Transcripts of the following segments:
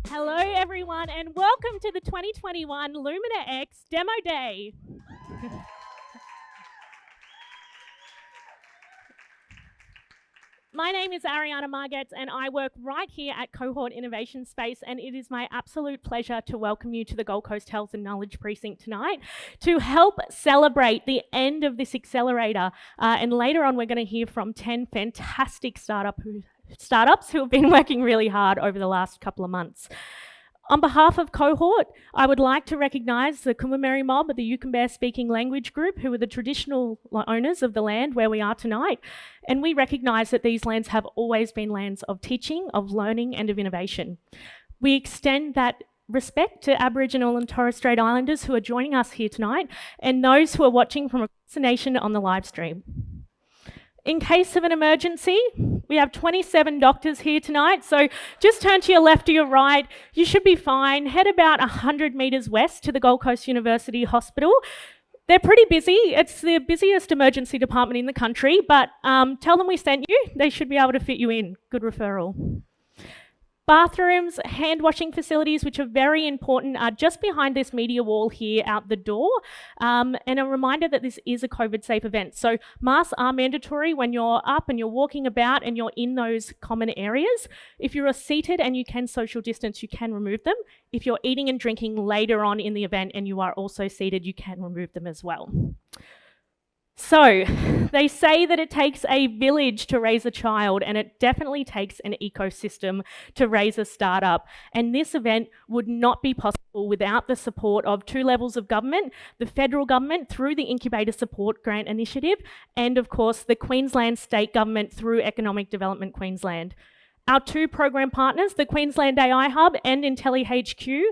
Hello everyone and welcome to the 2021 LuminaX Demo Day. My name is Ariana Margetts and I work right here at Cohort Innovation Space, and it is my absolute pleasure to welcome you to the Gold Coast Health and Knowledge Precinct tonight to help celebrate the end of this Accelerator. And later on we're going to hear from 10 fantastic startups who have been working really hard over the last couple of months. On behalf of Cohort, I would like to recognise the Kumameri mob of the Yukambeh speaking language group, who are the traditional owners of the land where we are tonight. And we recognise that these lands have always been lands of teaching, of learning and of innovation. We extend that respect to Aboriginal and Torres Strait Islanders who are joining us here tonight, and those who are watching from across the nation on the live stream. In case of an emergency, we have 27 doctors here tonight, so just turn to your left or your right. You should be fine. Head about 100 metres west to the Gold Coast University Hospital. They're pretty busy. It's the busiest emergency department in the country, but tell them we sent you. They should be able to fit you in. Good referral. Bathrooms, hand washing facilities, which are very important, are just behind this media wall here out the door. And a reminder that this is a COVID-safe event. So masks are mandatory when you're up and you're walking about and you're in those common areas. If you're seated and you can social distance, you can remove them. If you're eating and drinking later on in the event and you are also seated, you can remove them as well. So, they say that it takes a village to raise a child, and it definitely takes an ecosystem to raise a startup. And this event would not be possible without the support of two levels of government: the federal government through the Incubator Support Grant Initiative, and of course the Queensland State Government through Economic Development Queensland. Our two program partners, the Queensland AI Hub and IntelliHQ,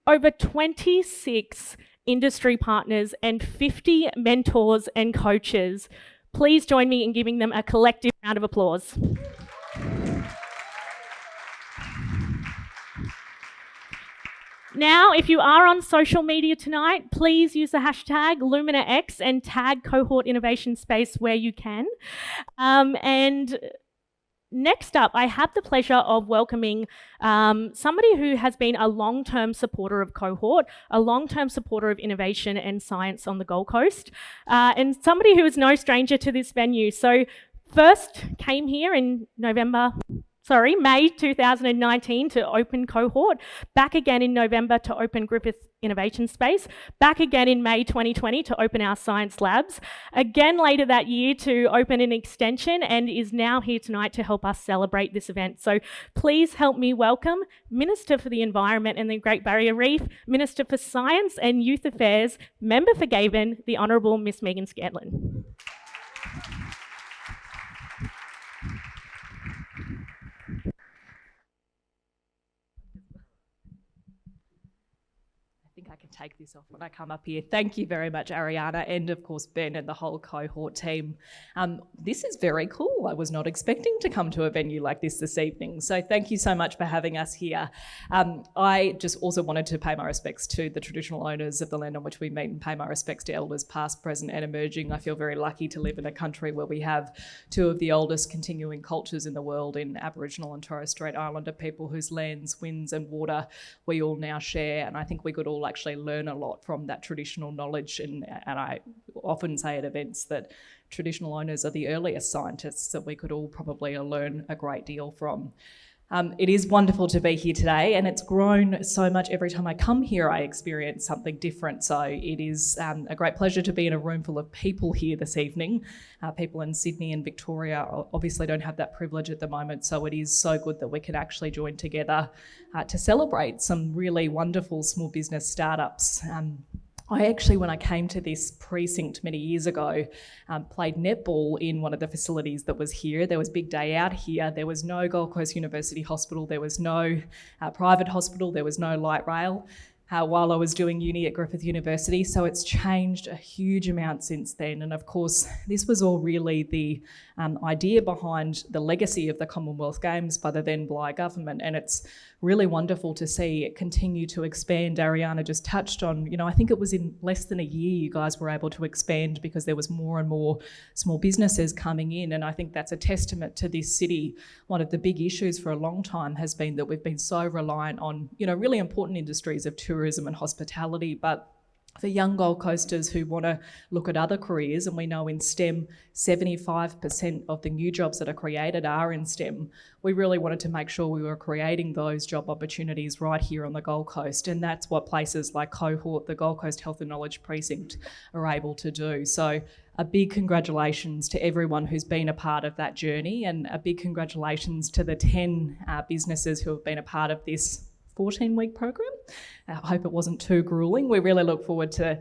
over 26 industry partners and 50 mentors and coaches. Please join me in giving them a collective round of applause. Now, if you are on social media tonight, please use the hashtag LuminaX and tag Cohort Innovation Space where you can. And next up, I have the pleasure of welcoming somebody who has been a long-term supporter of Cohort, a long-term supporter of innovation and science on the Gold Coast, and somebody who is no stranger to this venue. So first came here in May 2019 to open Cohort, back again in November to open Griffith Innovation Space, back again in May 2020 to open our science labs, again later that year to open an extension, and is now here tonight to help us celebrate this event. So please help me welcome Minister for the Environment and the Great Barrier Reef, Minister for Science and Youth Affairs, Member for Gavin, the Honourable Miss Megan Scantlin. I can take this off when I come up here. Thank you very much, Ariana, and of course Ben and the whole Cohort team. This is very cool. I was not expecting to come to a venue like this evening, so thank you so much for having us here. I just also wanted to pay my respects to the traditional owners of the land on which we meet and pay my respects to elders past, present and emerging. I feel very lucky to live in a country where we have two of the oldest continuing cultures in the world in Aboriginal and Torres Strait Islander people whose lands, winds and water we all now share, and I think we could all actually learn a lot from that traditional knowledge, and I often say at events that traditional owners are the earliest scientists that we could all probably learn a great deal from. It is wonderful to be here today, and it's grown so much. Every time I come here, I experience something different. So it is a great pleasure to be in a room full of people here this evening. People in Sydney and Victoria obviously don't have that privilege at the moment, so it is so good that we can actually join together to celebrate some really wonderful small business startups. I actually, when I came to this precinct many years ago, played netball in one of the facilities that was here. There was big day out here. There was no Gold Coast University Hospital. There was no private hospital. There was no light rail while I was doing uni at Griffith University. So it's changed a huge amount since then. And of course, this was all really the idea behind the legacy of the Commonwealth Games by the then Bligh government. And it's really wonderful to see it continue to expand. Ariana just touched on, I think it was in less than a year you guys were able to expand because there was more and more small businesses coming in. And I think that's a testament to this city. One of the big issues for a long time has been that we've been so reliant on, really important industries of tourism and hospitality, but for young Gold Coasters who want to look at other careers, and we know in STEM 75% of the new jobs that are created are in STEM, we really wanted to make sure we were creating those job opportunities right here on the Gold Coast, and that's what places like Cohort, the Gold Coast Health and Knowledge Precinct, are able to do. So a big congratulations to everyone who's been a part of that journey, and a big congratulations to the 10 businesses who have been a part of this 14-week program. I hope it wasn't too grueling. We really look forward to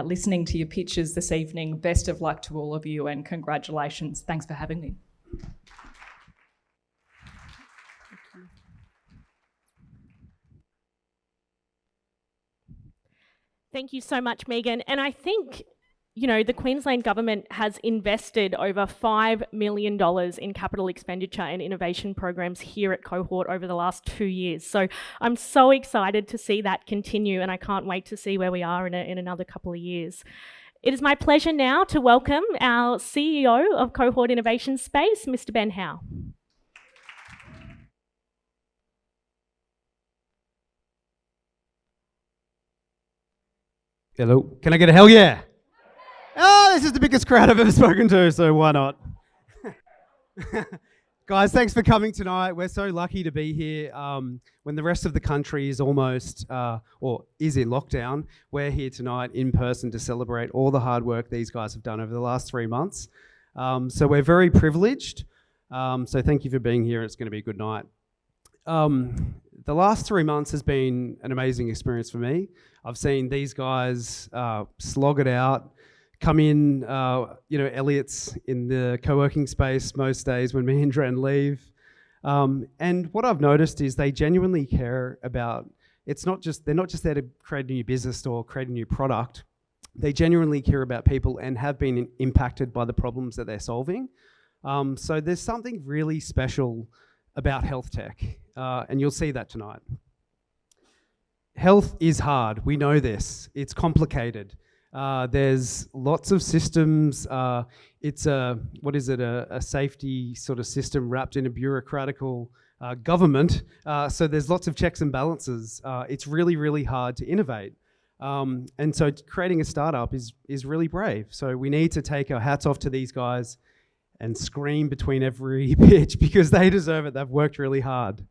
listening to your pitches this evening. Best of luck to all of you, and congratulations. Thanks for having me. Thank you so much, Megan. And I think, the Queensland government has invested over $5 million in capital expenditure and innovation programs here at Cohort over the last 2 years. So I'm so excited to see that continue, and I can't wait to see where we are in another couple of years. It is my pleasure now to welcome our CEO of Cohort Innovation Space, Mr. Ben Howe. Hello, can I get a hell yeah? Oh, this is the biggest crowd I've ever spoken to, so why not? Guys, thanks for coming tonight. We're so lucky to be here. When the rest of the country is almost, or is in lockdown, we're here tonight in person to celebrate all the hard work these guys have done over the last 3 months. So we're very privileged. So thank you for being here. It's going to be a good night. The last 3 months has been an amazing experience for me. I've seen these guys slog it out, come in, Elliot's in the co-working space most days when me and Dren leave. And what I've noticed is they genuinely care about, they're not just there to create a new business or create a new product. They genuinely care about people and have been impacted by the problems that they're solving. So there's something really special about HealthTech, and you'll see that tonight. Health is hard, we know this. It's complicated. There's lots of systems. It's a safety sort of system wrapped in a bureaucratical government. So there's lots of checks and balances. It's really, really hard to innovate. And so creating a startup is really brave. So we need to take our hats off to these guys and scream between every pitch because they deserve it. They've worked really hard.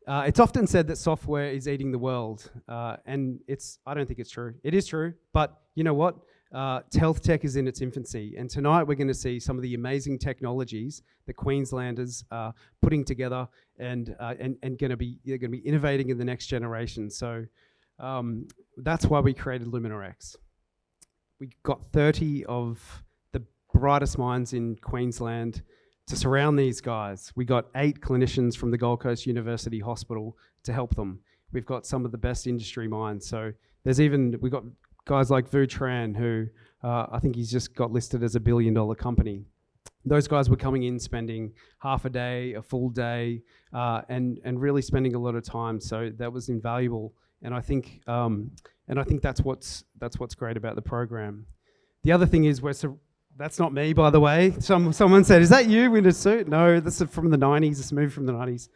It's often said that software is eating the world, and I don't think it's true. It is true, but you know what? HealthTech is in its infancy, and tonight we're going to see some of the amazing technologies that Queenslanders are putting together and they're going to be innovating in the next generation. So that's why we created LuminaX. We got 30 of the brightest minds in Queensland to surround these guys. We got 8 clinicians from the Gold Coast University Hospital to help them. We've got some of the best industry minds. So we've got guys like Vu Tran, who I think he's just got listed as $1 billion company. Those guys were coming in, spending half a day, a full day, and really spending a lot of time. So that was invaluable. And I think that's what's great about the program. The other thing is that's not me, by the way. Someone said, "Is that you in a suit?" No, this is from the 90s. It's a movie from the 90s.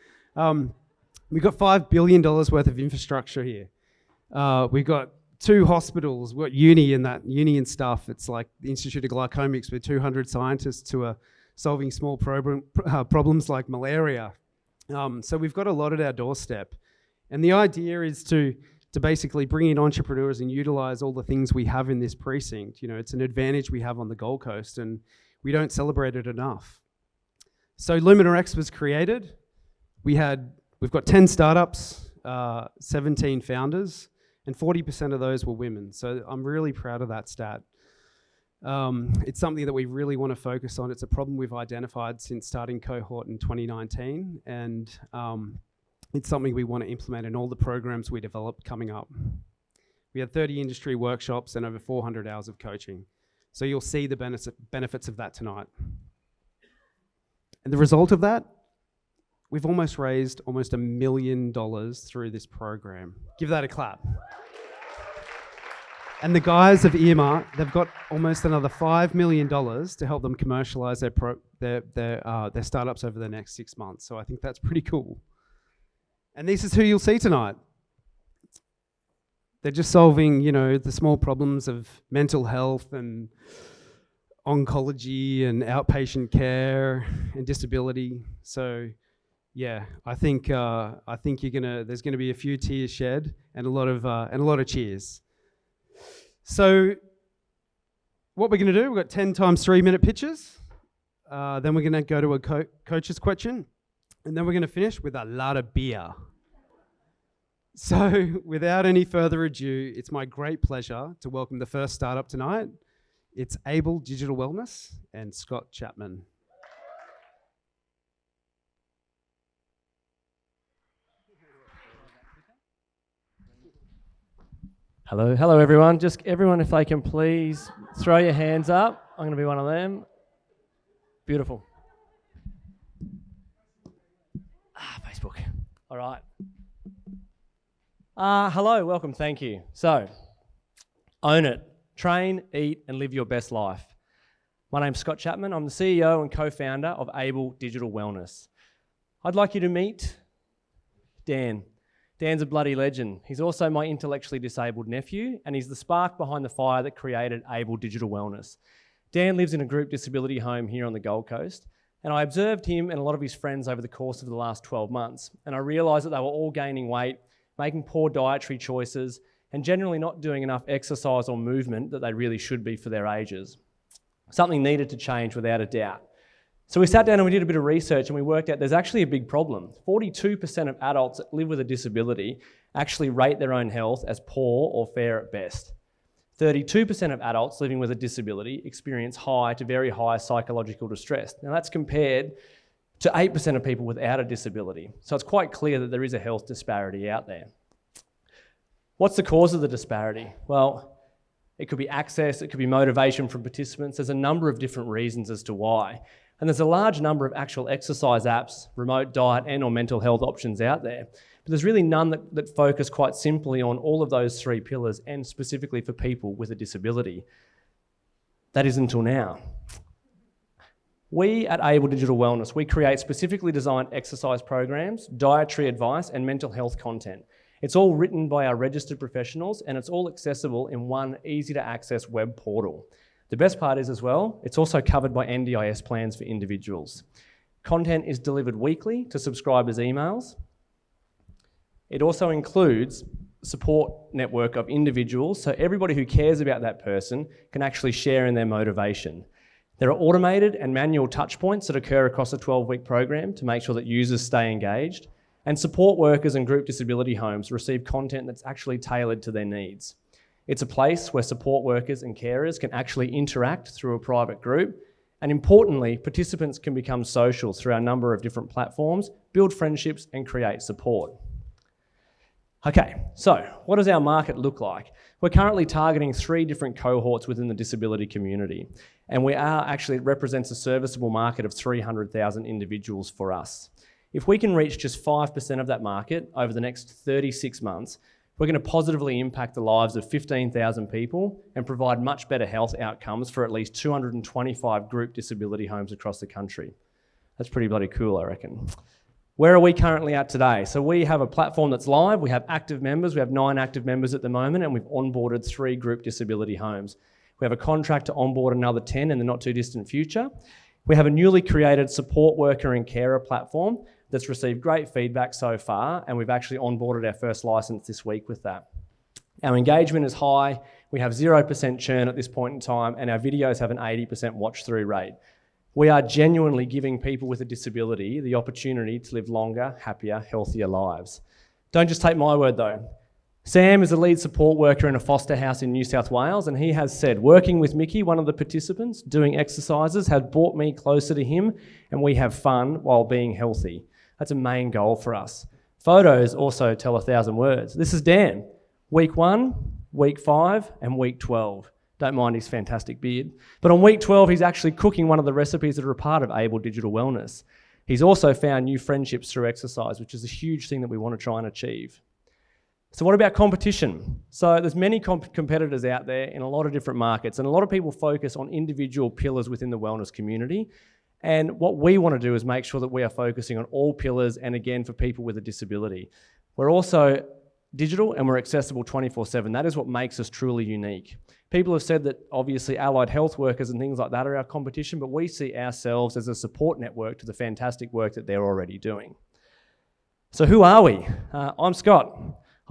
We've got $5 billion worth of infrastructure here. We've got 2 hospitals. We've got uni and stuff. It's like the Institute of Glycomics with 200 scientists who are solving small problems like malaria. So we've got a lot at our doorstep. And the idea is to basically bring in entrepreneurs and utilize all the things we have in this precinct. It's an advantage we have on the Gold Coast, and we don't celebrate it enough. So LuminaX was created. We've got 10 startups, 17 founders, and 40% of those were women. So I'm really proud of that stat. It's something that we really want to focus on. It's a problem we've identified since starting cohort in 2019, and it's something we want to implement in all the programs we develop coming up. We had 30 industry workshops and over 400 hours of coaching. So you'll see the benefits of that tonight. And the result of that, we've almost raised almost $1 million through this program. Give that a clap. And the guys have earmarked, they've got almost another $5 million to help them commercialize their startups over the next 6 months. So I think that's pretty cool. And this is who you'll see tonight. They're just solving, the small problems of mental health and oncology and outpatient care and disability. So, yeah, I think there's gonna be a few tears shed and a lot of cheers. So, what we're gonna do? We've got 10 times 3-minute pitches. Then we're gonna go to a coach's question, and then we're gonna finish with a lot of beer. So, without any further ado, it's my great pleasure to welcome the first startup tonight. It's Able Digital Wellness and Scott Chapman. Hello everyone. Just everyone, if they can please throw your hands up. I'm going to be one of them. Beautiful. Facebook. All right. Hello, welcome, thank you. So, own it. Train, eat, and live your best life. My name's Scott Chapman. I'm the CEO and co-founder of Able Digital Wellness. I'd like you to meet Dan. Dan's a bloody legend. He's also my intellectually disabled nephew, and he's the spark behind the fire that created Able Digital Wellness. Dan lives in a group disability home here on the Gold Coast, and I observed him and a lot of his friends over the course of the last 12 months, and I realised that they were all gaining weight, making poor dietary choices, and generally not doing enough exercise or movement that they really should be for their ages. Something needed to change without a doubt. So we sat down and we did a bit of research and we worked out there's actually a big problem. 42% of adults that live with a disability actually rate their own health as poor or fair at best. 32% of adults living with a disability experience high to very high psychological distress. Now that's compared to 8% of people without a disability. So it's quite clear that there is a health disparity out there. What's the cause of the disparity? Well, it could be access, it could be motivation from participants. There's a number of different reasons as to why. And there's a large number of actual exercise apps, remote diet and or mental health options out there. But there's really none that focus quite simply on all of those 3 pillars and specifically for people with a disability. That is until now. We at Able Digital Wellness, we create specifically designed exercise programs, dietary advice and mental health content. It's all written by our registered professionals and it's all accessible in one easy to access web portal. The best part is as well, it's also covered by NDIS plans for individuals. Content is delivered weekly to subscribers' emails. It also includes a support network of individuals, so everybody who cares about that person can actually share in their motivation. There are automated and manual touch points that occur across a 12-week program to make sure that users stay engaged, and support workers and group disability homes receive content that's actually tailored to their needs. It's a place where support workers and carers can actually interact through a private group, and importantly, participants can become social through a number of different platforms, build friendships and create support. Okay, so what does our market look like? We're currently targeting 3 different cohorts within the disability community, and it represents a serviceable market of 300,000 individuals for us. If we can reach just 5% of that market over the next 36 months, we're going to positively impact the lives of 15,000 people and provide much better health outcomes for at least 225 group disability homes across the country. That's pretty bloody cool, I reckon. Where are we currently at today? So we have a platform that's live, we have active members, we have 9 active members at the moment, and we've onboarded 3 group disability homes. We have a contract to onboard another 10 in the not too distant future. We have a newly created support worker and carer platform that's received great feedback so far, and we've actually onboarded our first license this week with that. Our engagement is high, we have 0% churn at this point in time, and our videos have an 80% watch-through rate. We are genuinely giving people with a disability the opportunity to live longer, happier, healthier lives. Don't just take my word though. Sam is a lead support worker in a foster house in New South Wales, and he has said, working with Mickey, one of the participants, doing exercises has brought me closer to him, and we have fun while being healthy. That's a main goal for us. Photos also tell 1,000 words. This is Dan, week 1, week 5, and week 12. Don't mind his fantastic beard. But on week 12, he's actually cooking one of the recipes that are a part of Able Digital Wellness. He's also found new friendships through exercise, which is a huge thing that we want to try and achieve. So what about competition? So there's many competitors out there in a lot of different markets, and a lot of people focus on individual pillars within the wellness community. And what we want to do is make sure that we are focusing on all pillars, and again, for people with a disability. We're also digital and we're accessible 24/7. That is what makes us truly unique. People have said that obviously allied health workers and things like that are our competition, but we see ourselves as a support network to the fantastic work that they're already doing. So who are we? I'm Scott.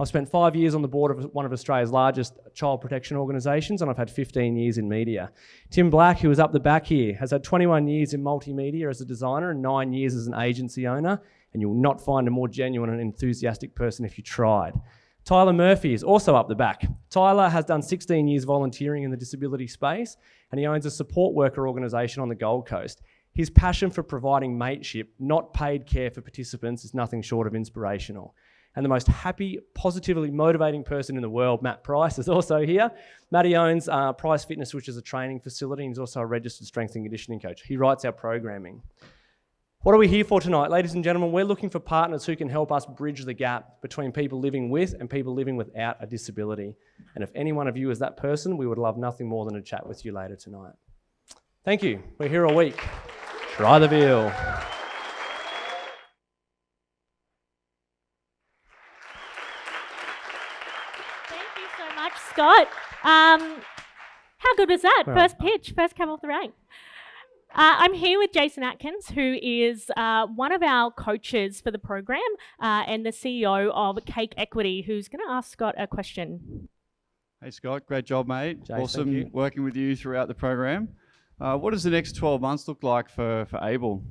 I've spent 5 years on the board of one of Australia's largest child protection organisations, and I've had 15 years in media. Tim Black, who is up the back here, has had 21 years in multimedia as a designer and 9 years as an agency owner, and you'll not find a more genuine and enthusiastic person if you tried. Tyler Murphy is also up the back. Tyler has done 16 years volunteering in the disability space, and he owns a support worker organisation on the Gold Coast. His passion for providing mateship, not paid care for participants, is nothing short of inspirational. And the most happy, positively motivating person in the world, Matt Price, is also here. Matty owns Price Fitness, which is a training facility, and he's also a registered strength and conditioning coach. He writes our programming. What are we here for tonight? Ladies and gentlemen, we're looking for partners who can help us bridge the gap between people living with and people living without a disability. And if any one of you is that person, we would love nothing more than to chat with you later tonight. Thank you. We're here all week. Try the veal. Scott, how good was that? Well, First pitch, first came off the rank. I'm here with Jason Atkins, who is one of our coaches for the program and the CEO of Cake Equity, who's going to ask Scott a question. Hey Scott, great job mate. Jay, awesome working with you throughout the program. What does the next 12 months look like for Able?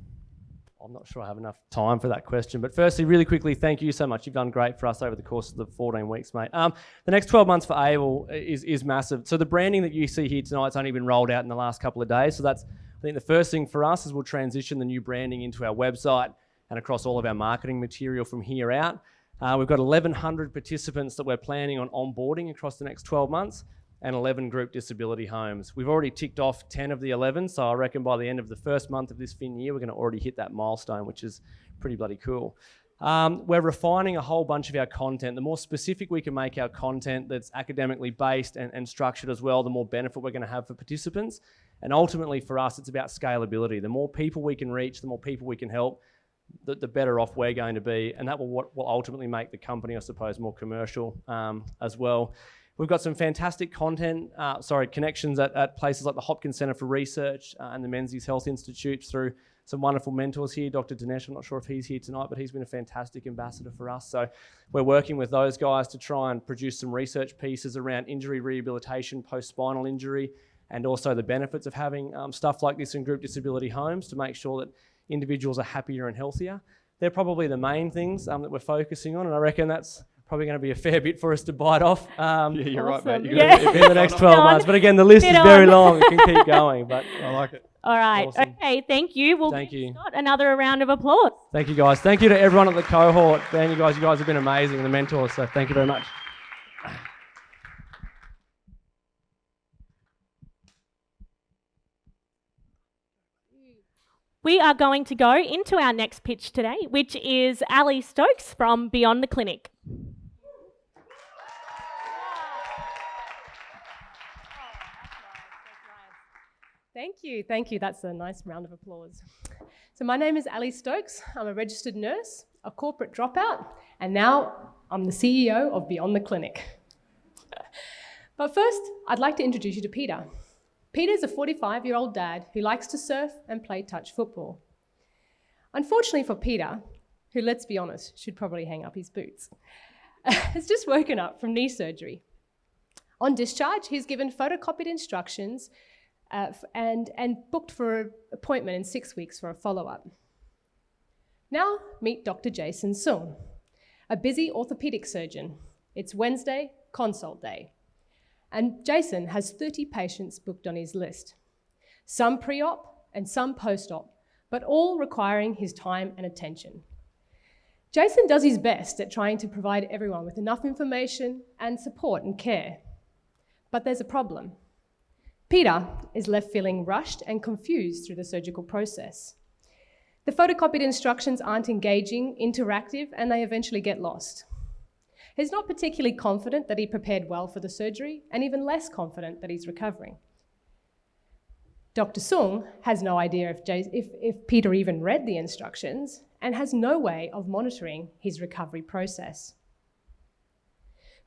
I'm not sure I have enough time for that question, but firstly, really quickly, thank you so much. You've done great for us over the course of the 14 weeks, mate. The next 12 months for Able is massive. So the branding that you see here tonight's only been rolled out in the last couple of days. So that's, I think the first thing for us is we'll transition the new branding into our website and across all of our marketing material from here out. We've got 1,100 participants that we're planning on onboarding across the next 12 months. And 11 group disability homes. We've already ticked off 10 of the 11, so I reckon by the end of the first month of this fin year, we're going to already hit that milestone, which is pretty bloody cool. We're refining a whole bunch of our content. The more specific we can make our content that's academically based and structured as well, the more benefit we're going to have for participants. And ultimately for us, it's about scalability. The more people we can reach, the more people we can help, the better off we're going to be. And that will ultimately make the company, I suppose, more commercial as well. We've got some fantastic connections at places like the Hopkins Centre for Research and the Menzies Health Institute through some wonderful mentors here. Dr. Dinesh, I'm not sure if he's here tonight, but he's been a fantastic ambassador for us. So we're working with those guys to try and produce some research pieces around injury rehabilitation, post-spinal injury, and also the benefits of having stuff like this in group disability homes to make sure that individuals are happier and healthier. They're probably the main things that we're focusing on, and I reckon that's probably going to be a fair bit for us to bite off. Yeah, you're right, mate. Awesome. Yeah. In the next 12 months. But again, the list is very long. It can keep going, but I like it. All right. Awesome. Okay, thank you. We'll Thank give you. Scott another round of applause. Thank you, guys. Thank you to everyone at the cohort. Man, you guys have been amazing, and the mentors, so thank you very much. We are going to go into our next pitch today, which is Ali Stokes from Beyond the Clinic. Thank you. That's a nice round of applause. So my name is Ali Stokes. I'm a registered nurse, a corporate dropout, and now I'm the CEO of Beyond the Clinic. But first, I'd like to introduce you to Peter. Peter's a 45-year-old dad who likes to surf and play touch football. Unfortunately for Peter, who, let's be honest, should probably hang up his boots, has just woken up from knee surgery. On discharge, he's given photocopied instructions and booked for an appointment in 6 weeks for a follow-up. Now, meet Dr. Jason Sung, a busy orthopedic surgeon It's Wednesday, consult day. And Jason has 30 patients booked on his list, some pre-op and some post-op, but all requiring his time and attention. Jason does his best at trying to provide everyone with enough information and support and care. But there's a problem. Peter is left feeling rushed and confused through the surgical process. The photocopied instructions aren't engaging, interactive, and they eventually get lost. He's not particularly confident that he prepared well for the surgery, and even less confident that he's recovering. Dr. Sung has no idea if Peter even read the instructions and has no way of monitoring his recovery process.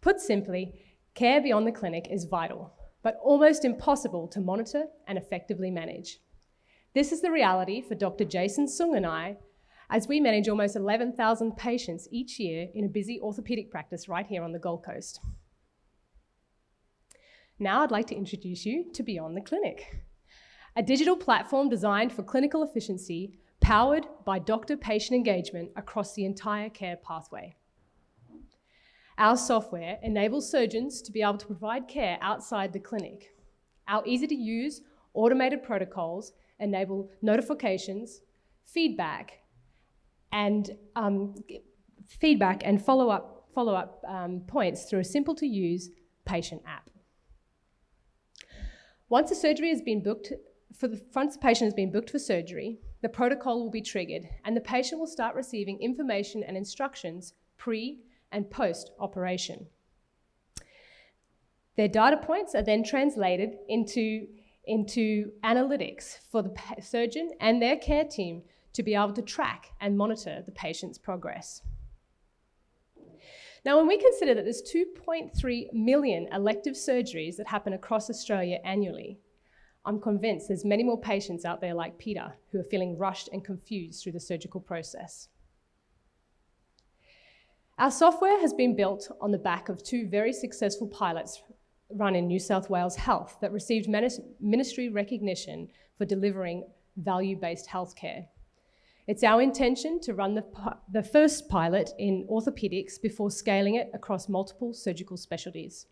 Put simply, care beyond the clinic is vital, but almost impossible to monitor and effectively manage. This is the reality for Dr. Jason Sung and I, as we manage almost 11,000 patients each year in a busy orthopedic practice right here on the Gold Coast. Now I'd like to introduce you to Beyond the Clinic, a digital platform designed for clinical efficiency, powered by doctor-patient engagement across the entire care pathway. Our software enables surgeons to be able to provide care outside the clinic. Our easy-to-use automated protocols enable notifications, feedback, and follow-up points through a simple-to-use patient app. Once a patient has been booked for surgery, the protocol will be triggered and the patient will start receiving information and instructions pre- and post-operation. Their data points are then translated into analytics for the surgeon and their care team to be able to track and monitor the patient's progress. Now, when we consider that there's 2.3 million elective surgeries that happen across Australia annually, I'm convinced there's many more patients out there like Peter who are feeling rushed and confused through the surgical process. Our software has been built on the back of two very successful pilots run in New South Wales Health that received ministry recognition for delivering value-based healthcare. It's our intention to run the first pilot in orthopedics before scaling it across multiple surgical specialties.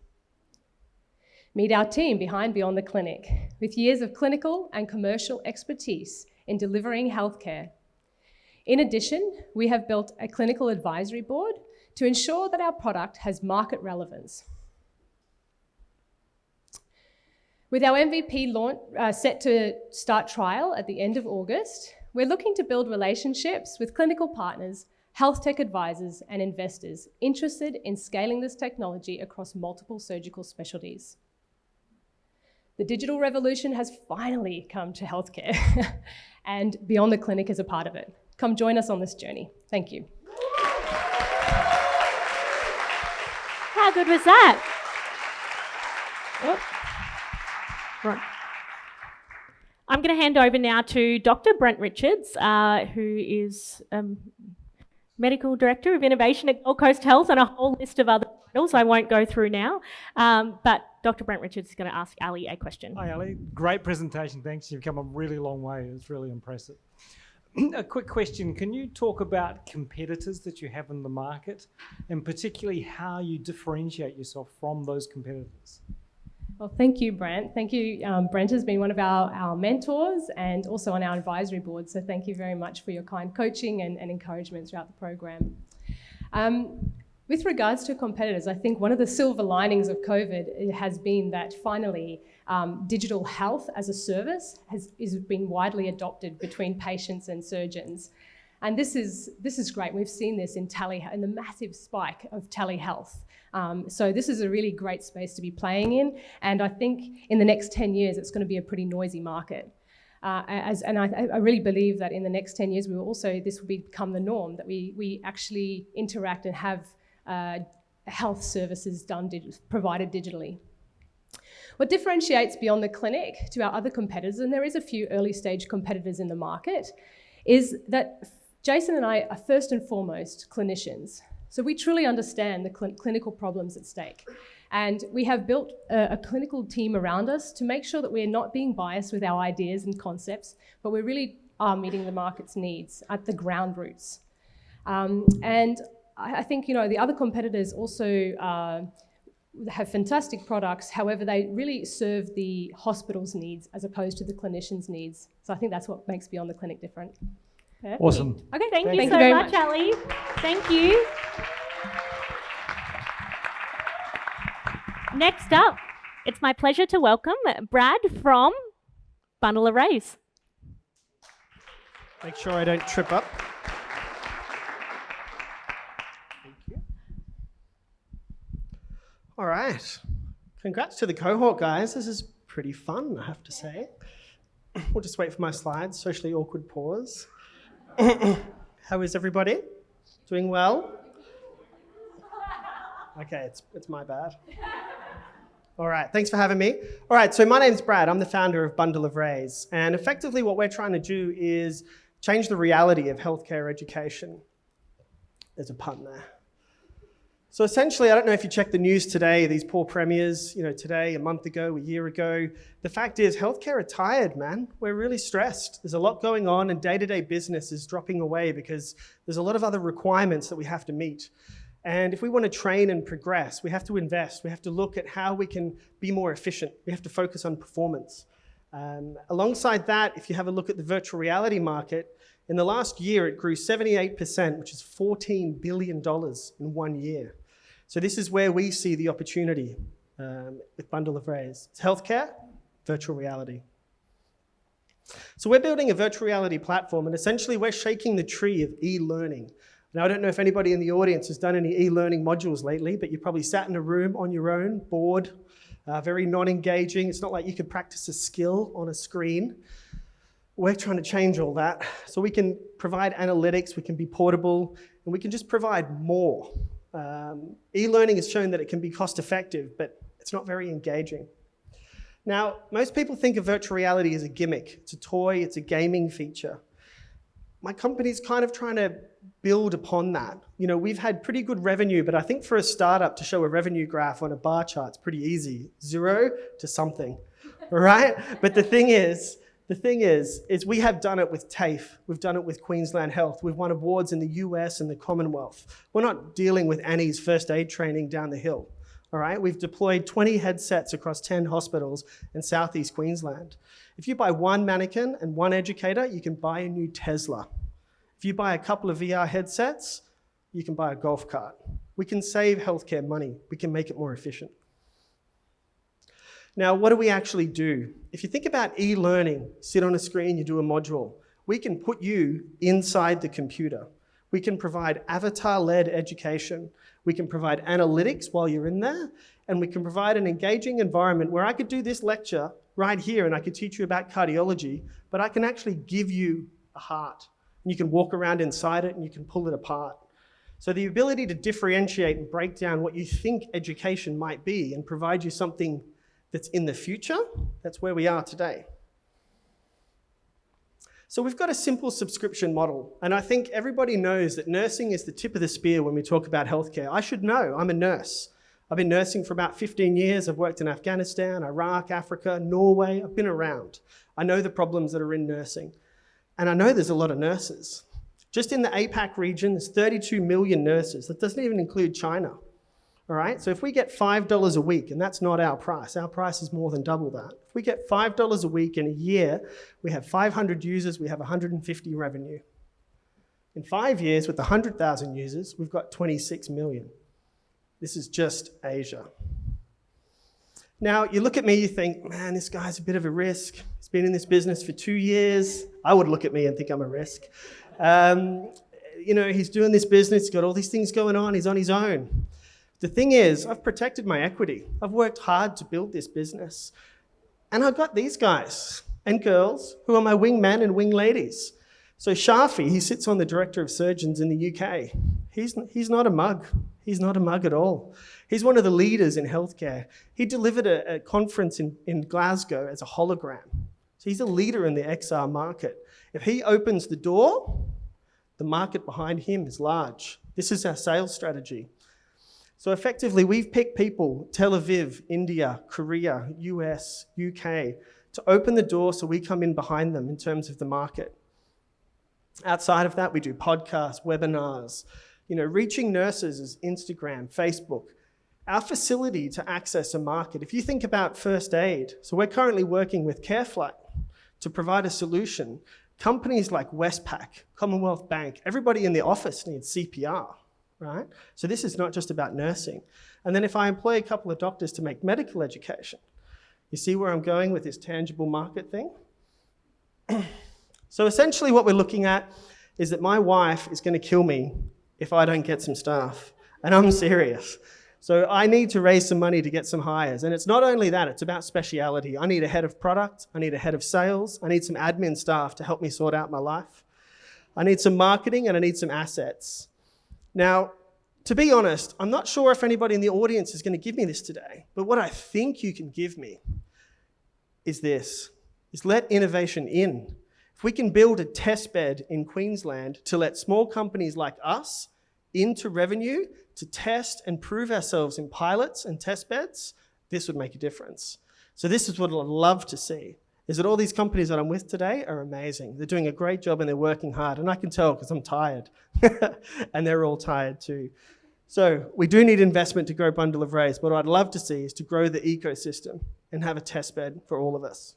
Meet our team behind Beyond the Clinic, with years of clinical and commercial expertise in delivering healthcare. In addition, we have built a clinical advisory board to ensure that our product has market relevance. With our MVP launch set to start trial at the end of August, we're looking to build relationships with clinical partners, health tech advisors, and investors interested in scaling this technology across multiple surgical specialties. The digital revolution has finally come to healthcare, and Beyond the Clinic is a part of it. Come join us on this journey. Thank you. How good was that? Oh. Right. I'm going to hand over now to Dr. Brent Richards, who is Medical Director of Innovation at Gold Coast Health, and a whole list of other titles I won't go through now. But Dr. Brent Richards is going to ask Ali a question. Hi, Ali. Great presentation. Thanks. You've come a really long way. It's really impressive. A quick question. Can you talk about competitors that you have in the market, and particularly how you differentiate yourself from those competitors? Well, thank you, Brent. Thank you. Brent has been one of our mentors and also on our advisory board, so thank you very much for your kind coaching and encouragement throughout the program. With regards to competitors, I think one of the silver linings of COVID has been that finally digital health as a service is being widely adopted between patients and surgeons. And this is great. We've seen this in the massive spike of telehealth. So this is a really great space to be playing in. And I think in the next 10 years, it's going to be a pretty noisy market. I really believe that in the next 10 years, this will become the norm, that we actually interact and have health services provided digitally. What differentiates Beyond the Clinic to our other competitors, and there is a few early stage competitors in the market, is that Jason and I are first and foremost clinicians. So we truly understand the clinical problems at stake. And we have built a clinical team around us to make sure that we're not being biased with our ideas and concepts, but we really are meeting the market's needs at the ground roots. And I think, the other competitors also have fantastic products. However, they really serve the hospital's needs as opposed to the clinician's needs. So I think that's what makes Beyond the Clinic different. Perfect. Awesome. Okay, thank you Thank so you very much, much. Ali. Thank you. Next up, it's my pleasure to welcome Brad from Bundle of Rays. Make sure I don't trip up. Thank you. All right. Congrats to the cohort, guys. This is pretty fun, I have to say. We'll just wait for my slides. Socially awkward pause. How is everybody? Doing well? Okay, it's my bad. All right, thanks for having me. All right, so my name's Brad. I'm the founder of Bundle of Rays. And effectively what we're trying to do is change the reality of healthcare education. There's a pun there. So essentially, I don't know if you checked the news today, these poor premiers, today, a month ago, a year ago. The fact is, healthcare are tired, man. We're really stressed. There's a lot going on and day-to-day business is dropping away because there's a lot of other requirements that we have to meet. And if we want to train and progress, we have to invest. We have to look at how we can be more efficient. We have to focus on performance. Alongside that, if you have a look at the virtual reality market, in the last year, it grew 78%, which is $14 billion in 1 year. So this is where we see the opportunity with Bundle of Rays. It's healthcare, virtual reality. So we're building a virtual reality platform, and essentially we're shaking the tree of e-learning. Now, I don't know if anybody in the audience has done any e-learning modules lately, but you probably sat in a room on your own, bored, very non-engaging. It's not like you could practice a skill on a screen. We're trying to change all that. So we can provide analytics, we can be portable, and we can just provide more. E-learning has shown that it can be cost-effective, but it's not very engaging. Now, most people think of virtual reality as a gimmick. It's a toy, it's a gaming feature. My company's kind of trying to build upon that. We've had pretty good revenue, but I think for a startup to show a revenue graph on a bar chart, it's pretty easy. 0 to something, all right? But the thing is we have done it with TAFE. We've done it with Queensland Health. We've won awards in the US and the Commonwealth. We're not dealing with Annie's first aid training down the hill, all right? We've deployed 20 headsets across 10 hospitals in Southeast Queensland. If you buy one mannequin and one educator, you can buy a new Tesla. If you buy a couple of VR headsets, you can buy a golf cart. We can save healthcare money. We can make it more efficient. Now, what do we actually do? If you think about e-learning, sit on a screen, you do a module. We can put you inside the computer. We can provide avatar-led education. We can provide analytics while you're in there. And we can provide an engaging environment where I could do this lecture right here and I could teach you about cardiology, but I can actually give you a heart. And you can walk around inside it and you can pull it apart. So the ability to differentiate and break down what you think education might be and provide you something that's in the future, that's where we are today. So we've got a simple subscription model, and I think everybody knows that nursing is the tip of the spear when we talk about healthcare. I should know, I'm a nurse. I've been nursing for about 15 years. I've worked in Afghanistan, Iraq, Africa, Norway. I've been around. I know the problems that are in nursing, and I know there's a lot of nurses. Just in the APAC region, there's 32 million nurses. That doesn't even include China. All right, so if we get $5 a week, and that's not our price is more than double that. If we get $5 a week in a year, we have 500 users, we have 150 revenue. In 5 years, with 100,000 users, we've got 26 million. This is just Asia. Now, you look at me, you think, man, this guy's a bit of a risk. He's been in this business for 2 years. I would look at me and think I'm a risk. He's doing this business, he's got all these things going on, he's on his own. The thing is, I've protected my equity. I've worked hard to build this business. And I've got these guys and girls who are my wingmen and wing ladies. So Shafi, he sits on the Director of Surgeons in the UK. He's not a mug. He's not a mug at all. He's one of the leaders in healthcare. He delivered a conference in Glasgow as a hologram. So he's a leader in the XR market. If he opens the door, the market behind him is large. This is our sales strategy. So effectively, we've picked people, Tel Aviv, India, Korea, US, UK, to open the door so we come in behind them in terms of the market. Outside of that, we do podcasts, webinars, Reaching nurses is Instagram, Facebook. Our facility to access a market, if you think about first aid, so we're currently working with CareFlight to provide a solution. Companies like Westpac, Commonwealth Bank, everybody in the office needs CPR, right? So this is not just about nursing. And then if I employ a couple of doctors to make medical education, you see where I'm going with this tangible market thing? So essentially what we're looking at is that my wife is going to kill me if I don't get some staff. And I'm serious. So I need to raise some money to get some hires. And it's not only that, it's about speciality. I need a head of product, I need a head of sales, I need some admin staff to help me sort out my life. I need some marketing and I need some assets. Now, to be honest, I'm not sure if anybody in the audience is going to give me this today, but what I think you can give me is this, is let innovation in. If we can build a test bed in Queensland to let small companies like us into revenue to test and prove ourselves in pilots and test beds, this would make a difference. So this is what I'd love to see, is that all these companies that I'm with today are amazing. They're doing a great job and they're working hard. And I can tell because I'm tired. And they're all tired too. So we do need investment to grow Bundle of Rays, but what I'd love to see is to grow the ecosystem and have a test bed for all of us.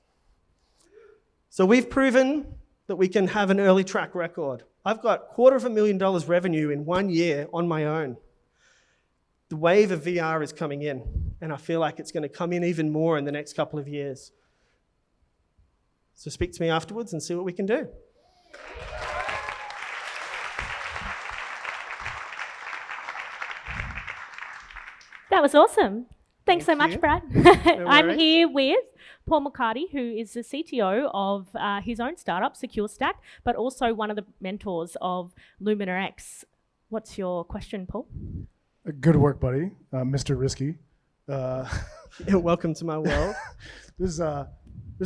So we've proven that we can have an early track record. I've got $250,000 revenue in 1 year on my own. The wave of VR is coming in, and I feel like it's going to come in even more in the next couple of years. So speak to me afterwards and see what we can do. That was awesome. Thanks so much, you. Brad. No I'm worries. here with Paul McCarty, who is the CTO of his own startup, Secure Stack, but also one of the mentors of LuminaX. What's your question, Paul? Good work, buddy. Mr. Risky. Welcome to my world. There's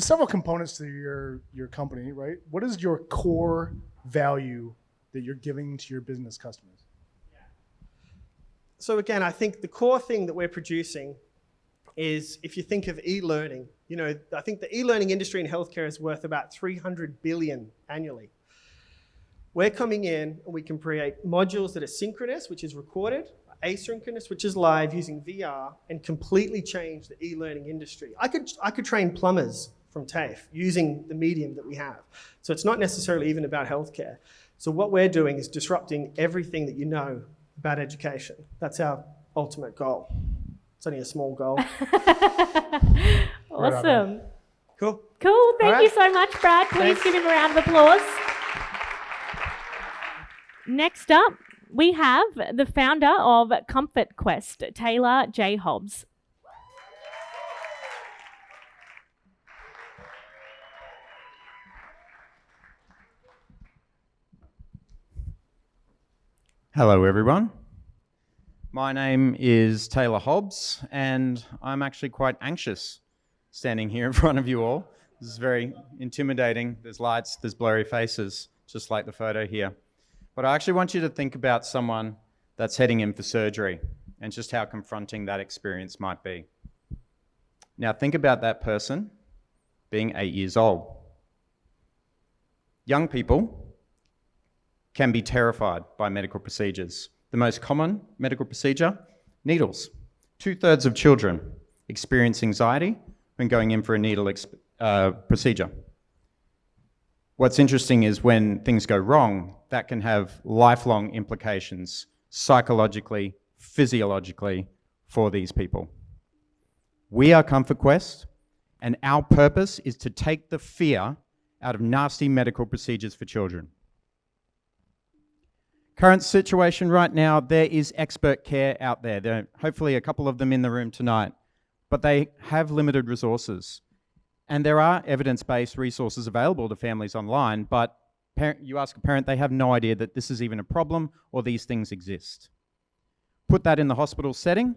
several components to your company, right? What is your core value that you're giving to your business customers? So again, I think the core thing that we're producing is, if you think of e-learning, I think the e-learning industry in healthcare is worth about $300 billion annually. We're coming in and we can create modules that are synchronous, which is recorded, asynchronous, which is live, using VR, and completely change the e-learning industry. I could train plumbers from TAFE using the medium that we have. So it's not necessarily even about healthcare. So what we're doing is disrupting everything that you know about education. That's our ultimate goal. It's only a small goal. Awesome. Cool. Cool. Thank All you right. so much, Brad. Please Thanks. give him a round of applause. Next up, we have the founder of Comfort Quest, Taylor J. Hobbs. Hello, everyone. My name is Taylor Hobbs, and I'm actually quite anxious standing here in front of you all. This is very intimidating. There's lights, there's blurry faces, just like the photo here. But I actually want you to think about someone that's heading in for surgery and just how confronting that experience might be. Now, think about that person being 8 years old. Young people can be terrified by medical procedures. The most common medical procedure, needles. 2/3 of children experience anxiety when going in for a needle procedure. What's interesting is when things go wrong, that can have lifelong implications psychologically, physiologically for these people. We are Comfort Quest, and our purpose is to take the fear out of nasty medical procedures for children. Current situation right now, there is expert care out there. There are hopefully a couple of them in the room tonight, but they have limited resources. And there are evidence-based resources available to families online, but you ask a parent, they have no idea that this is even a problem or these things exist. Put that in the hospital setting,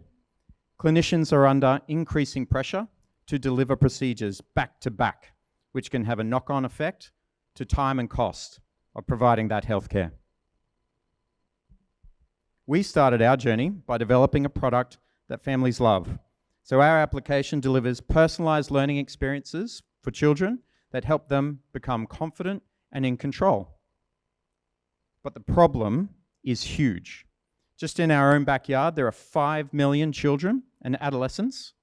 clinicians are under increasing pressure to deliver procedures back to back, which can have a knock-on effect to time and cost of providing that healthcare. We started our journey by developing a product that families love. So our application delivers personalized learning experiences for children that help them become confident and in control. But the problem is huge. Just in our own backyard, there are 5 million children and adolescents.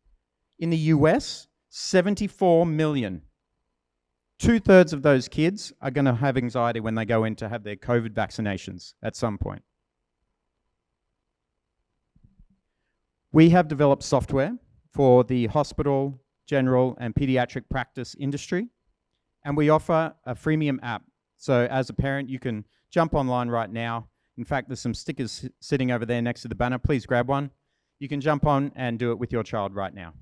In the US, 74 million. 2/3 of those kids are going to have anxiety when they go in to have their COVID vaccinations at some point. We have developed software for the hospital, general, and pediatric practice industry, and we offer a freemium app. So as a parent, you can jump online right now. In fact, there's some stickers sitting over there next to the banner. Please grab one. You can jump on and do it with your child right now.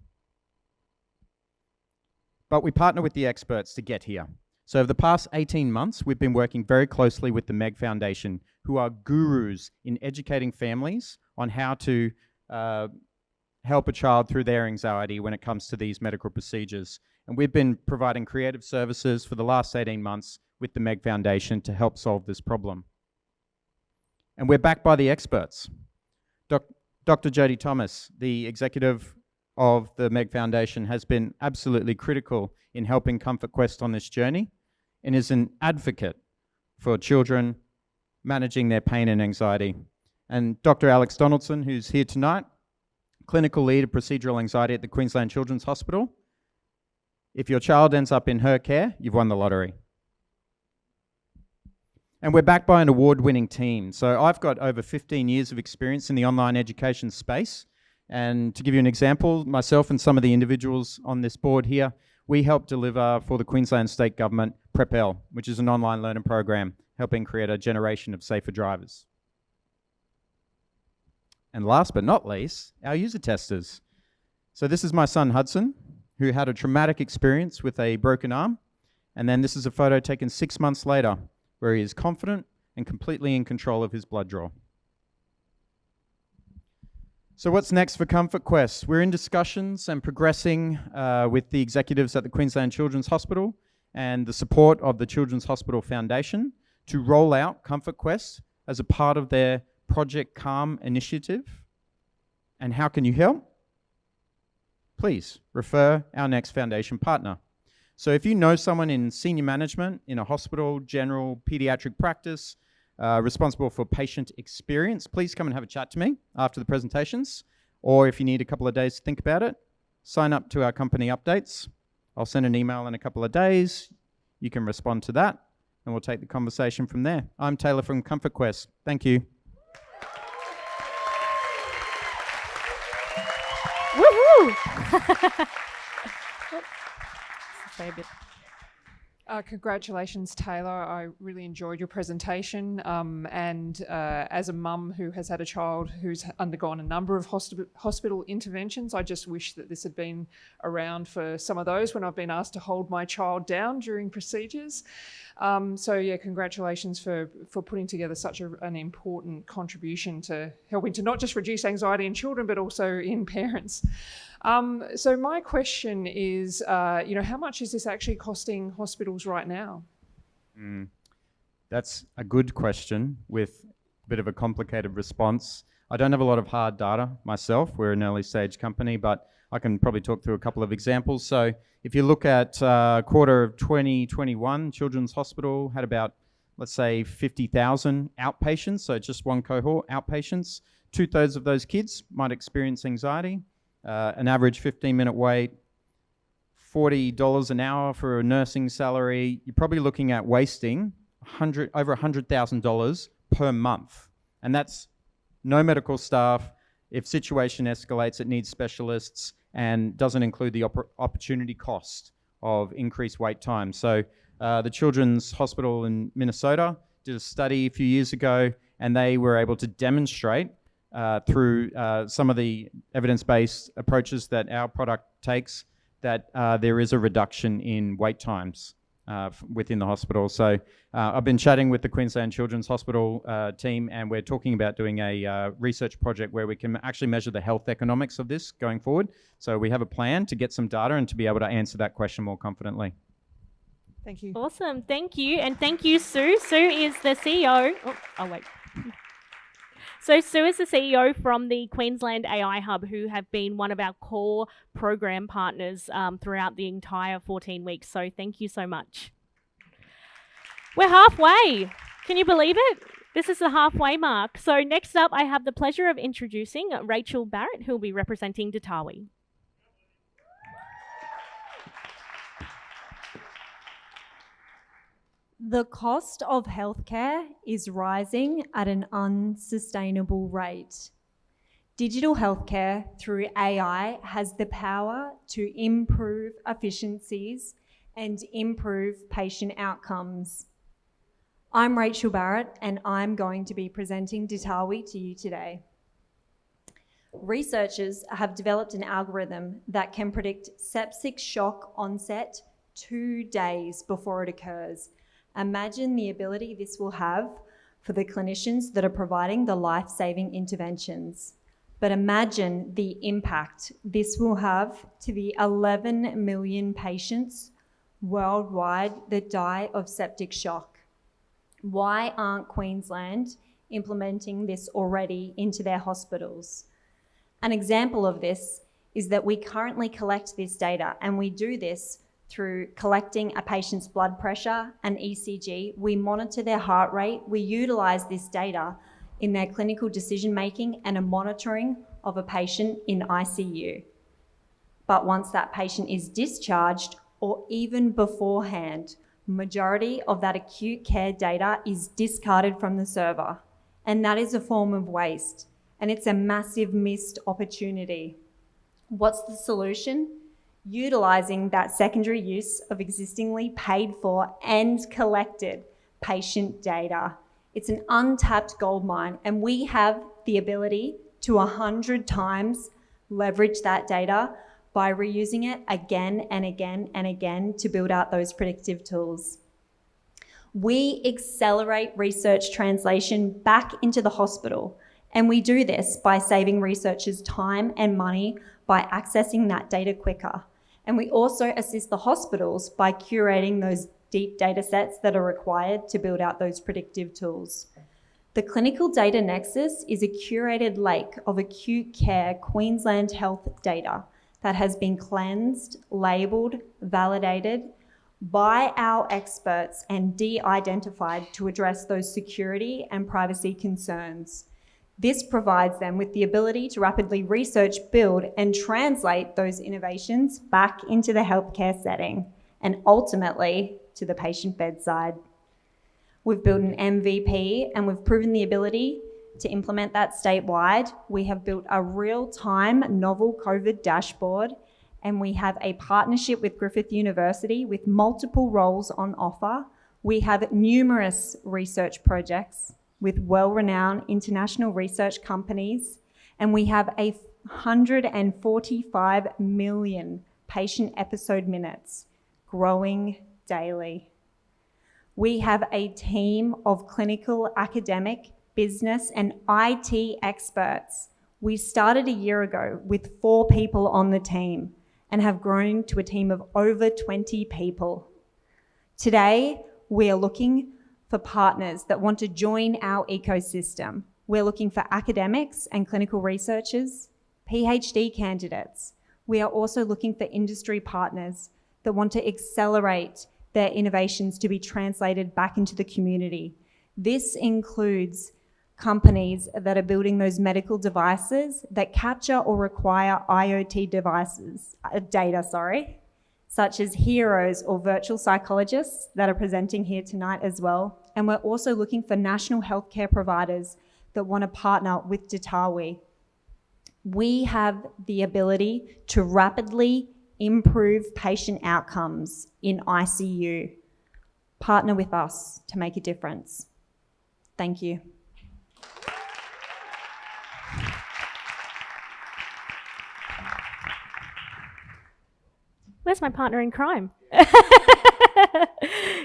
But we partner with the experts to get here. So over the past 18 months, we've been working very closely with the Meg Foundation, who are gurus in educating families on how to help a child through their anxiety when it comes to these medical procedures. And we've been providing creative services for the last 18 months with the Meg Foundation to help solve this problem. And we're backed by the experts. Dr. Jodie Thomas, the executive of the Meg Foundation, has been absolutely critical in helping Comfort Quest on this journey and is an advocate for children managing their pain and anxiety. And Dr. Alex Donaldson, who's here tonight, clinical lead of procedural anxiety at the Queensland Children's Hospital. If your child ends up in her care, you've won the lottery. And we're backed by an award-winning team. So I've got over 15 years of experience in the online education space. And to give you an example, myself and some of the individuals on this board here, we helped deliver for the Queensland State Government PrepL, which is an online learning program helping create a generation of safer drivers. And last but not least, our user testers. So this is my son Hudson, who had a traumatic experience with a broken arm. And then this is a photo taken 6 months later, where he is confident and completely in control of his blood draw. So what's next for Comfort Quest? We're in discussions and progressing with the executives at the Queensland Children's Hospital and the support of the Children's Hospital Foundation to roll out Comfort Quest as a part of their Project Calm initiative. And how can you help? Please refer our next foundation partner. So if you know someone in senior management in a hospital, general, pediatric practice, responsible for patient experience, please come and have a chat to me after the presentations. Or if you need a couple of days to think about it, sign up to our company updates. I'll send an email in a couple of days. You can respond to that, and we'll take the conversation from there. I'm Taylor from Comfort Quest. Thank you. Woohoo! Congratulations, Taylor. I really enjoyed your presentation. And as a mum who has had a child who's undergone a number of hospital interventions, I just wish that this had been around for some of those when I've been asked to hold my child down during procedures. So yeah, congratulations for putting together such an important contribution to helping to not just reduce anxiety in children, but also in parents. So my question is, how much is this actually costing hospitals right now? That's a good question with a bit of a complicated response. I don't have a lot of hard data myself. We're an early stage company, but I can probably talk through a couple of examples. So if you look at quarter of 2021, Children's Hospital had about, let's say, 50,000 outpatients, so just one cohort, outpatients. 2/3 of those kids might experience anxiety. An average 15-minute wait, $40 an hour for a nursing salary. You're probably looking at wasting over $100,000 per month. And that's no medical staff. If situation escalates, it needs specialists and doesn't include the opportunity cost of increased wait time. So the Children's Hospital in Minnesota did a study a few years ago, and they were able to demonstrate through some of the evidence-based approaches that our product takes that there is a reduction in wait times within the hospital. So I've been chatting with the Queensland Children's Hospital team, and we're talking about doing a research project where we can actually measure the health economics of this going forward. So we have a plan to get some data and to be able to answer that question more confidently. Thank you. Awesome. Thank you. And thank you, Sue. Sue is the CEO. Oh, wait. So Sue is the CEO from the Queensland AI Hub, who have been one of our core program partners throughout the entire 14 weeks. So thank you so much. We're halfway. Can you believe it? This is the halfway mark. So next up, I have the pleasure of introducing Rachel Barrett, who will be representing Datawi. The cost of healthcare is rising at an unsustainable rate. Digital healthcare through AI has the power to improve efficiencies and improve patient outcomes. I'm Rachel Barrett, and I'm going to be presenting Datawi to you today. Researchers have developed an algorithm that can predict septic shock onset 2 days before it occurs. Imagine the ability this will have for the clinicians that are providing the life-saving interventions. But imagine the impact this will have to the 11 million patients worldwide that die of septic shock. Why aren't Queensland implementing this already into their hospitals? An example of this is that we currently collect this data, and we do this through collecting a patient's blood pressure and ECG. We monitor their heart rate. We utilise this data in their clinical decision making and a monitoring of a patient in ICU. But once that patient is discharged, or even beforehand, majority of that acute care data is discarded from the server. And that is a form of waste. And it's a massive missed opportunity. What's the solution? Utilising that secondary use of existingly paid for and collected patient data. It's an untapped goldmine, and we have the ability to 100 times leverage that data by reusing it again and again and again to build out those predictive tools. We accelerate research translation back into the hospital, and we do this by saving researchers time and money by accessing that data quicker. And we also assist the hospitals by curating those deep data sets that are required to build out those predictive tools. The Clinical Data Nexus is a curated lake of acute care Queensland health data that has been cleansed, labelled, validated by our experts and de-identified to address those security and privacy concerns. This provides them with the ability to rapidly research, build, and translate those innovations back into the healthcare setting and ultimately to the patient bedside. We've built an MVP and we've proven the ability to implement that statewide. We have built a real-time novel COVID dashboard, and we have a partnership with Griffith University with multiple roles on offer. We have numerous research projects with well-renowned international research companies, and we have 145 million patient episode minutes growing daily. We have a team of clinical, academic, business, and IT experts. We started a year ago with 4 people on the team and have grown to a team of over 20 people. Today, we are looking for partners that want to join our ecosystem. We're looking for academics and clinical researchers, PhD candidates. We are also looking for industry partners that want to accelerate their innovations to be translated back into the community. This includes companies that are building those medical devices that capture or require IoT data, such as Heroes or virtual psychologists that are presenting here tonight as well. And we're also looking for national healthcare providers that want to partner with Datawi. We have the ability to rapidly improve patient outcomes in ICU. Partner with us to make a difference. Thank you. Where's my partner in crime?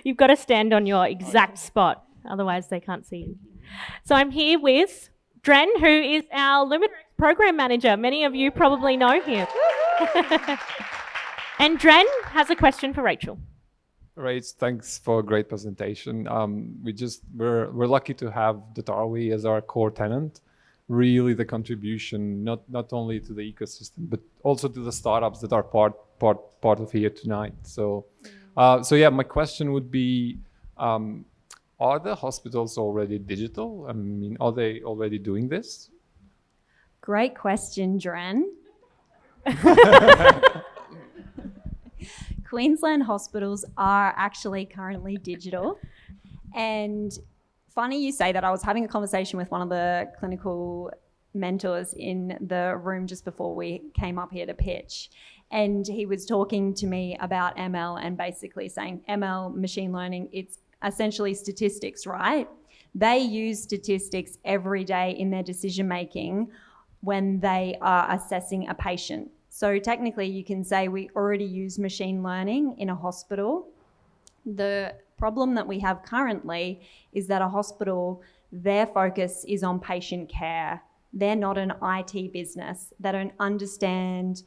You've got to stand on your exact spot, otherwise they can't see you. So I'm here with Dren, who is our LuminaX program manager. Many of you probably know him. And Dren has a question for Rachel. Great, thanks for a great presentation. We're lucky to have Datawi as our core tenant. Really, the contribution not only to the ecosystem but also to the startups that are part of here tonight. So yeah, my question would be, are the hospitals already digital? I mean, are they already doing this? Great question, Dren. Queensland hospitals are actually currently digital. And funny you say that. I was having a conversation with one of the clinical mentors in the room just before we came up here to pitch. And he was talking to me about ML and basically saying ML, machine learning, it's essentially statistics, right? They use statistics every day in their decision making when they are assessing a patient. So technically you can say we already use machine learning in a hospital. The problem that we have currently is that a hospital, their focus is on patient care. They're not an IT business. They don't understand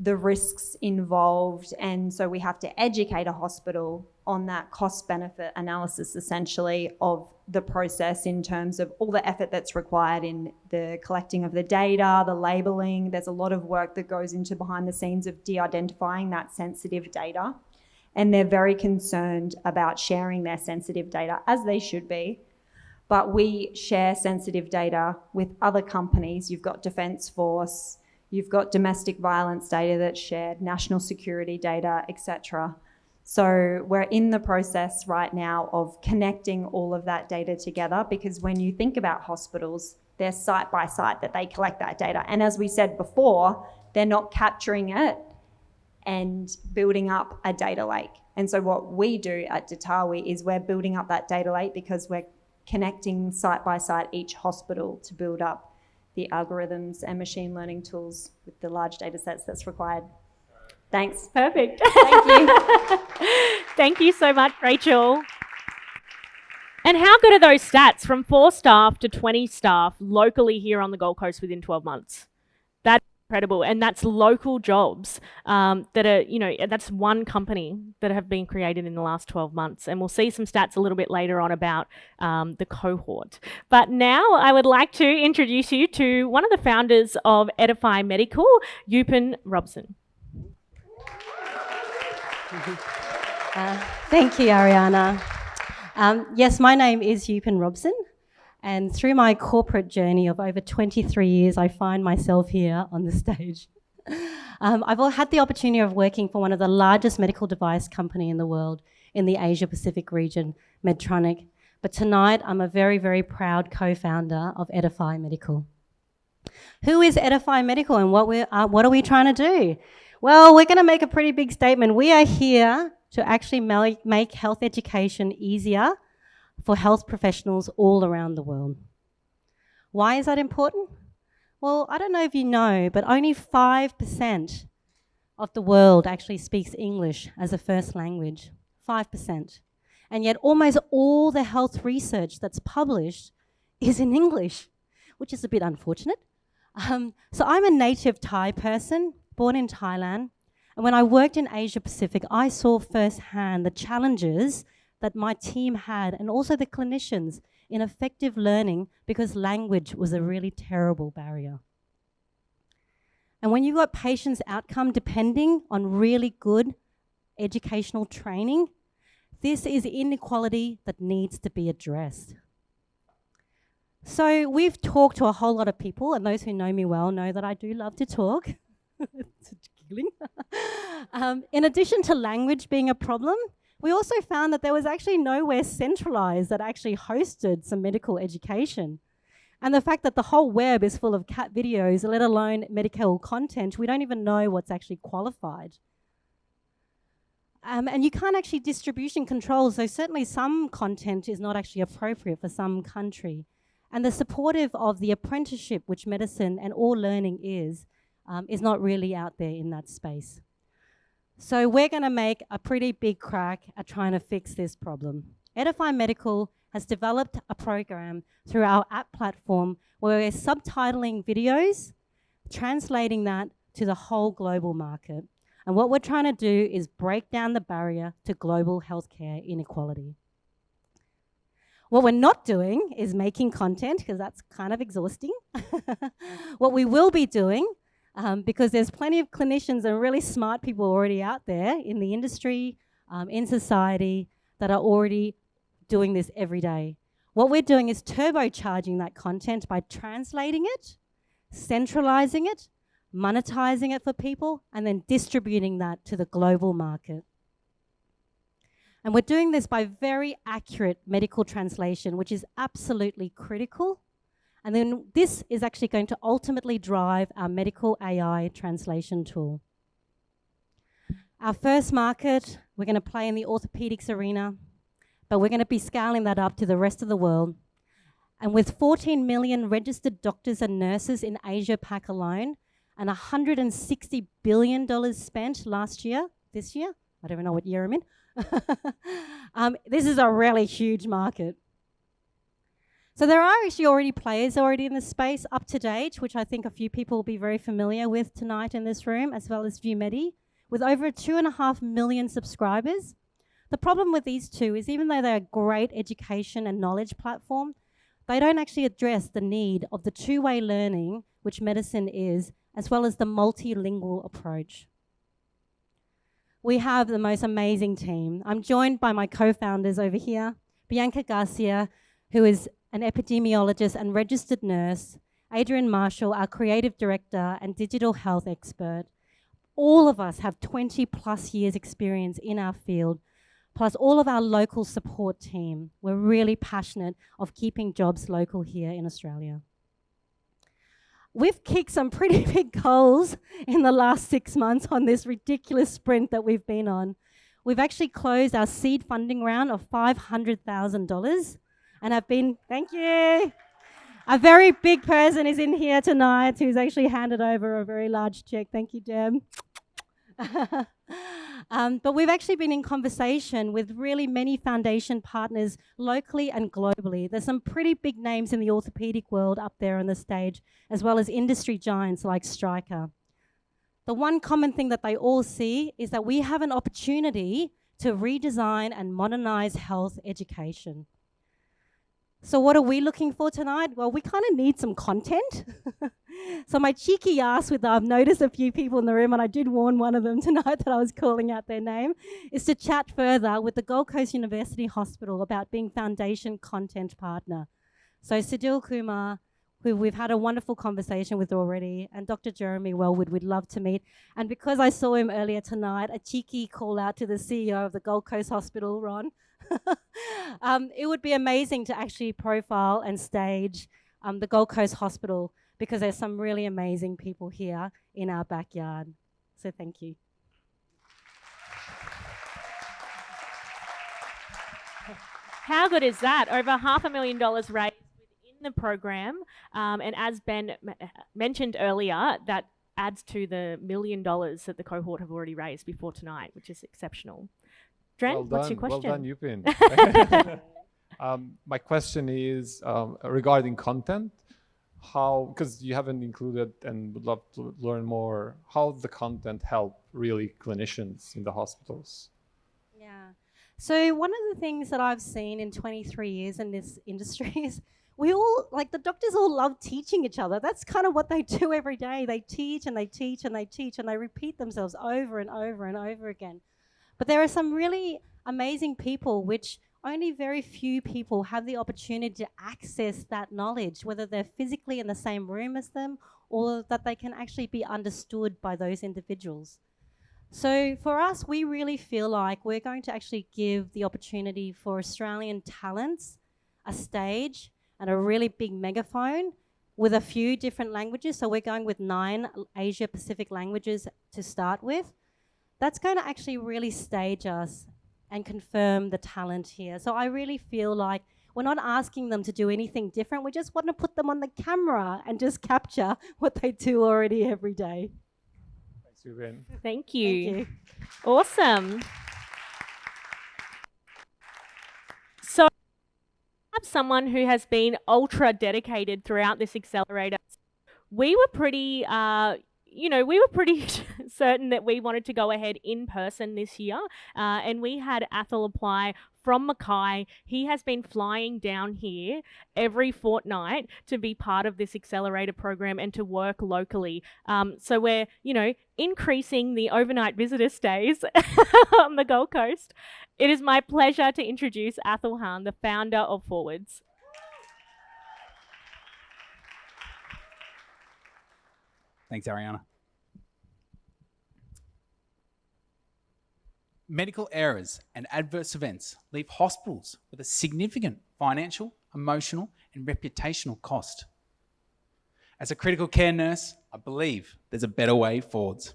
the risks involved, and so we have to educate a hospital on that cost-benefit analysis, essentially, of the process in terms of all the effort that's required in the collecting of the data, the labeling. There's a lot of work that goes into behind the scenes of de-identifying that sensitive data, and they're very concerned about sharing their sensitive data, as they should be. But we share sensitive data with other companies. You've got Defence Force, you've got domestic violence data that's shared, national security data, etc. So we're in the process right now of connecting all of that data together, because when you think about hospitals, they're site by site that they collect that data. And as we said before, they're not capturing it and building up a data lake. And so what we do at Datawi is we're building up that data lake, because we're connecting site by site each hospital to build up the algorithms and machine learning tools with the large data sets that's required. Thanks. Perfect. Thank you. Thank you so much, Rachel. And how good are those stats from 4 staff to 20 staff locally here on the Gold Coast within 12 months? That's incredible. And that's local jobs that are, that's one company that have been created in the last 12 months. And we'll see some stats a little bit later on about the cohort. But now I would like to introduce you to one of the founders of Edifying Medical, Eupen Robson. Thank you, Ariana. Yes, my name is Eupen Robson, and through my corporate journey of over 23 years, I find myself here on the stage. I've had the opportunity of working for one of the largest medical device company in the world in the Asia Pacific region, Medtronic. But tonight, I'm a very, very proud co-founder of Edifying Medical. Who is Edifying Medical, and what are we trying to do? Well, we're going to make a pretty big statement. We are here to actually make health education easier for health professionals all around the world. Why is that important? Well, I don't know if you know, but only 5% of the world actually speaks English as a first language. 5%. And yet almost all the health research that's published is in English, which is a bit unfortunate. So I'm a native Thai person, born in Thailand. And when I worked in Asia Pacific, I saw firsthand the challenges that my team had, and also the clinicians, in effective learning, because language was a really terrible barrier. And when you've got patients' outcome depending on really good educational training, this is inequality that needs to be addressed. So we've talked to a whole lot of people, and those who know me well know that I do love to talk. In addition to language being a problem, we also found that there was actually nowhere centralized that actually hosted some medical education. And the fact that the whole web is full of cat videos, let alone medical content, we don't even know what's actually qualified. And you can't actually distribution control, so certainly some content is not actually appropriate for some country. And the supportive of the apprenticeship, which medicine and all learning is not really out there in that space. So we're going to make a pretty big crack at trying to fix this problem. Edify Medical has developed a program through our app platform where we're subtitling videos, translating that to the whole global market. And what we're trying to do is break down the barrier to global healthcare inequality. What we're not doing is making content, because that's kind of exhausting. What we will be doing, because there's plenty of clinicians and really smart people already out there in the industry, in society, that are already doing this every day. What we're doing is turbocharging that content by translating it, centralizing it, monetizing it for people, and then distributing that to the global market. And we're doing this by very accurate medical translation, which is absolutely critical. And then this is actually going to ultimately drive our medical AI translation tool. Our first market, we're going to play in the orthopedics arena, but we're going to be scaling that up to the rest of the world. And with 14 million registered doctors and nurses in Asia Pac alone, and $160 billion spent this year, I don't even know what year I'm in. This is a really huge market. So there are actually already players in the space up to date, which I think a few people will be very familiar with tonight in this room, as well as ViewMedi, with over 2.5 million subscribers. The problem with these two is even though they're a great education and knowledge platform, they don't actually address the need of the two-way learning, which medicine is, as well as the multilingual approach. We have the most amazing team. I'm joined by my co-founders over here, Bianca Garcia, who is an epidemiologist and registered nurse, Adrian Marshall, our creative director and digital health expert. All of us have 20 plus years experience in our field, plus all of our local support team. We're really passionate of keeping jobs local here in Australia. We've kicked some pretty big goals in the last 6 months on this ridiculous sprint that we've been on. We've actually closed our seed funding round of $500,000 and have been, thank you. A very big person is in here tonight who's actually handed over a very large check. Thank you, Deb. But we've actually been in conversation with really many foundation partners locally and globally. There's some pretty big names in the orthopedic world up there on the stage, as well as industry giants like Stryker. The one common thing that they all see is that we have an opportunity to redesign and modernize health education. So what are we looking for tonight? Well, we kind of need some content. So my cheeky ask I've noticed a few people in the room, and I did warn one of them tonight that I was calling out their name, is to chat further with the Gold Coast University Hospital about being foundation content partner. So Sidil Kumar, who we've had a wonderful conversation with already, and Dr. Jeremy Wellwood we'd love to meet. And because I saw him earlier tonight, a cheeky call out to the CEO of the Gold Coast Hospital, Ron. It would be amazing to actually profile and stage the Gold Coast Hospital, because there's some really amazing people here in our backyard. So thank you. How good is that? Over $500,000 raised within the program. And as Ben mentioned earlier, that adds to the $1 million that the cohort have already raised before tonight, which is exceptional. Dren, what's your question? Well done, Yupin. My question is regarding content. How, because you haven't included and would love to learn more, how the content help really clinicians in the hospitals? Yeah. So one of the things that I've seen in 23 years in this industry is we all, like the doctors all love teaching each other. That's kind of what they do every day. They teach and they teach and they teach and they repeat themselves over and over and over again. But there are some really amazing people which only very few people have the opportunity to access that knowledge, whether they're physically in the same room as them or that they can actually be understood by those individuals. So for us, we really feel like we're going to actually give the opportunity for Australian talents a stage and a really big megaphone with a few different languages. So we're going with 9 Asia Pacific languages to start with. That's going to actually really stage us and confirm the talent here. So I really feel like we're not asking them to do anything different. We just want to put them on the camera and just capture what they do already every day. Thanks, Yupin. Thank you. Thank you. Awesome. So I have someone who has been ultra dedicated throughout this accelerator. We were pretty certain that we wanted to go ahead in person this year, and we had Athol apply from Mackay. He has been flying down here every fortnight to be part of this Accelerator program and to work locally. So we're, increasing the overnight visitor stays on the Gold Coast. It is my pleasure to introduce Athol Hahn, the founder of Forwards. Thanks, Ariana. Medical errors and adverse events leave hospitals with a significant financial, emotional, and reputational cost. As a critical care nurse, I believe there's a better way forwards.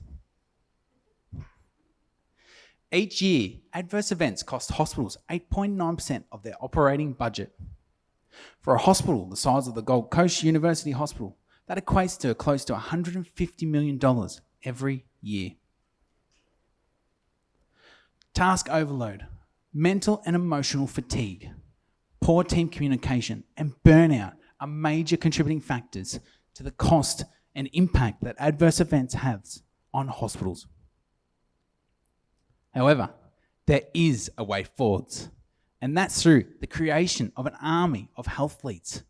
Each year, adverse events cost hospitals 8.9% of their operating budget. For a hospital the size of the Gold Coast University Hospital, that equates to close to $150 million every year. Task overload, mental and emotional fatigue, poor team communication, and burnout are major contributing factors to the cost and impact that adverse events have on hospitals. However, there is a way forwards, and that's through the creation of an army of health fleets.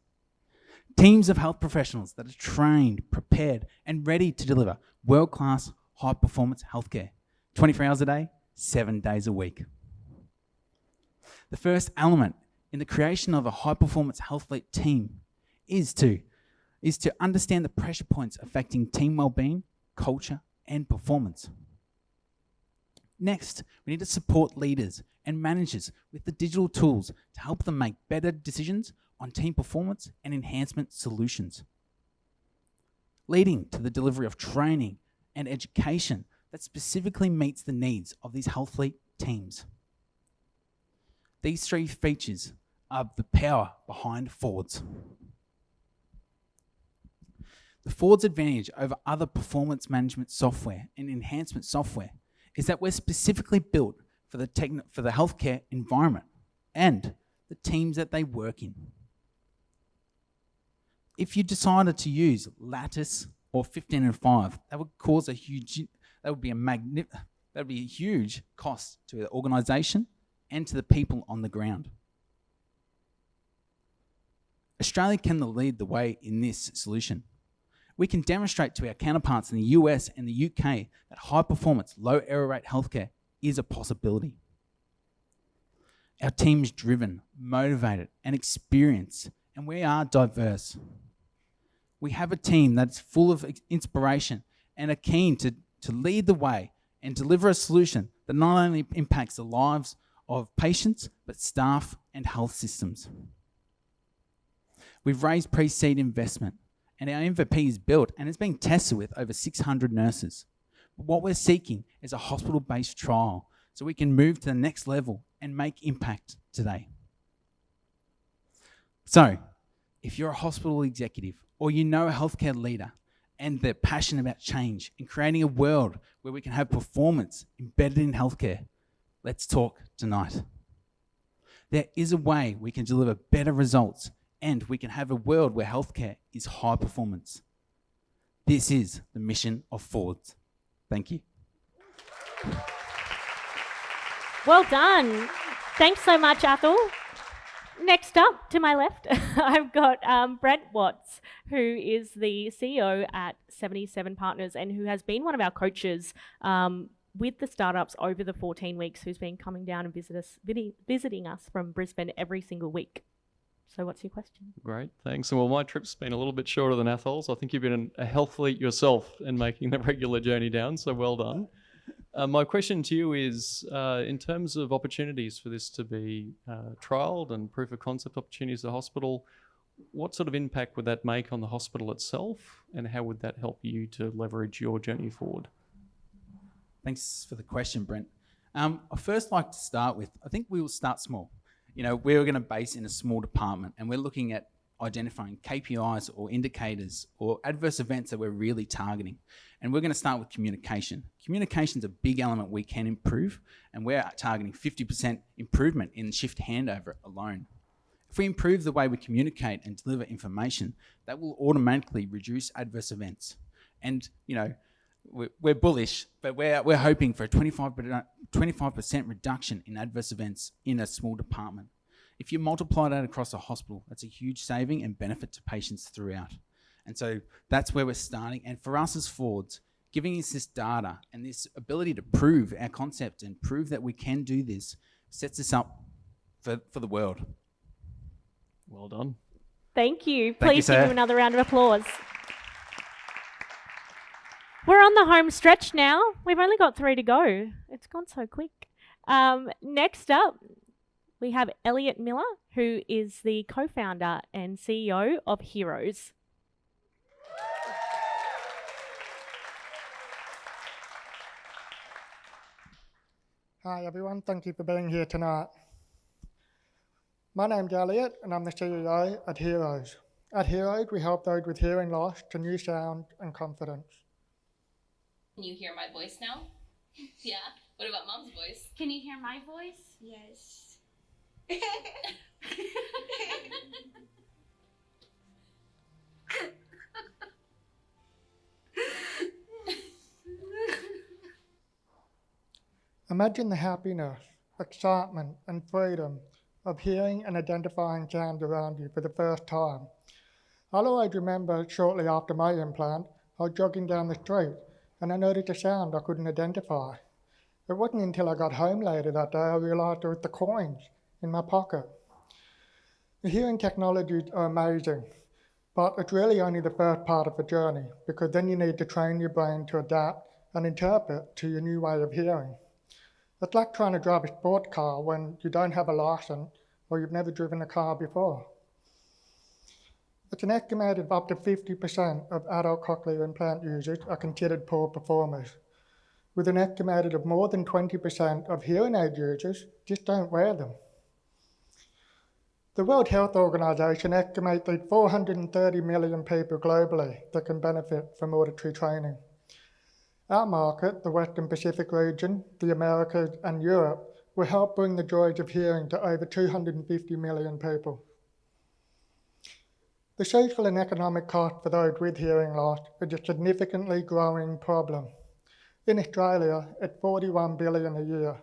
Teams of health professionals that are trained, prepared, and ready to deliver world-class, high-performance healthcare, 24 hours a day, 7 days a week. The first element in the creation of a high-performance health fleet team is to understand the pressure points affecting team well-being, culture, and performance. Next, we need to support leaders and managers with the digital tools to help them make better decisions on team performance and enhancement solutions, leading to the delivery of training and education that specifically meets the needs of these health fleet teams. These three features are the power behind Forwards. The Forwards advantage over other performance management software and enhancement software is that we're specifically built for the healthcare environment and the teams that they work in. If you decided to use Lattice or 15 and 5, that would be a huge cost to the organisation and to the people on the ground. Australia can lead the way in this solution. We can demonstrate to our counterparts in the US and the UK that high-performance, low-error rate healthcare is a possibility. Our team's driven, motivated, and experienced, and we are diverse. We have a team that's full of inspiration and are keen to lead the way and deliver a solution that not only impacts the lives of patients, but staff and health systems. We've raised pre-seed investment, and our MVP is built and it's being tested with over 600 nurses. But what we're seeking is a hospital-based trial so we can move to the next level and make impact today. So, if you're a hospital executive or you know a healthcare leader and they're passionate about change and creating a world where we can have performance embedded in healthcare, let's talk tonight. There is a way we can deliver better results and we can have a world where healthcare is high performance. This is the mission of Forwards. Thank you. Well done. Thanks so much, Athol. Next up, to my left, I've got Brent Watts, who is the CEO at 77 Partners and who has been one of our coaches with the startups over the 14 weeks, who's been coming down and visiting us from Brisbane every single week. So what's your question? Great, thanks. Well, my trip's been a little bit shorter than Athol's. I think you've been a health fleet yourself and making the regular journey down, so well done. My question to you is, in terms of opportunities for this to be trialled and proof of concept opportunities at the hospital, what sort of impact would that make on the hospital itself, and how would that help you to leverage your journey forward? Thanks for the question, Brent. I'd first like to start with, I think we will start small. You know, we're going to base in a small department and we're looking at identifying KPIs or indicators or adverse events that we're really targeting. And we're going to start with communication. Communication is a big element we can improve, and we're targeting 50% improvement in shift handover alone. If we improve the way we communicate and deliver information, that will automatically reduce adverse events. And, you know, we're bullish, but we're hoping for a 25% reduction in adverse events in a small department. If you multiply that across a hospital, that's a huge saving and benefit to patients throughout. And so that's where we're starting. And for us as Fords, giving us this data and this ability to prove our concept and prove that we can do this sets us up for the world. Well done. Thank you. Thank you, Please give sir. him another round of applause. We're on the home stretch now. We've only got 3 to go. It's gone so quick. Next up, we have Elliot Miller, who is the co-founder and CEO of Heroes. Hi everyone, thank you for being here tonight. My name's Elliot and I'm the CEO at Heroes. At Heroes, we help those with hearing loss to new sound and confidence. Can you hear my voice now? Yeah. What about Mom's voice? Can you hear my voice? Yes. Imagine the happiness, excitement and freedom of hearing and identifying sounds around you for the first time. I'll always remember shortly after my implant, I was jogging down the street and I noticed a sound I couldn't identify. It wasn't until I got home later that day I realised it was the coins in my pocket. The hearing technologies are amazing, but it's really only the first part of the journey, because then you need to train your brain to adapt and interpret to your new way of hearing. It's like trying to drive a sports car when you don't have a license or you've never driven a car before. It's an estimated up to 50% of adult cochlear implant users are considered poor performers, with an estimated of more than 20% of hearing aid users just don't wear them. The World Health Organization estimates that 430 million people globally that can benefit from auditory training. Our market, the Western Pacific region, the Americas and Europe, will help bring the joys of hearing to over 250 million people. The social and economic cost for those with hearing loss is a significantly growing problem. In Australia, it's 41 billion a year,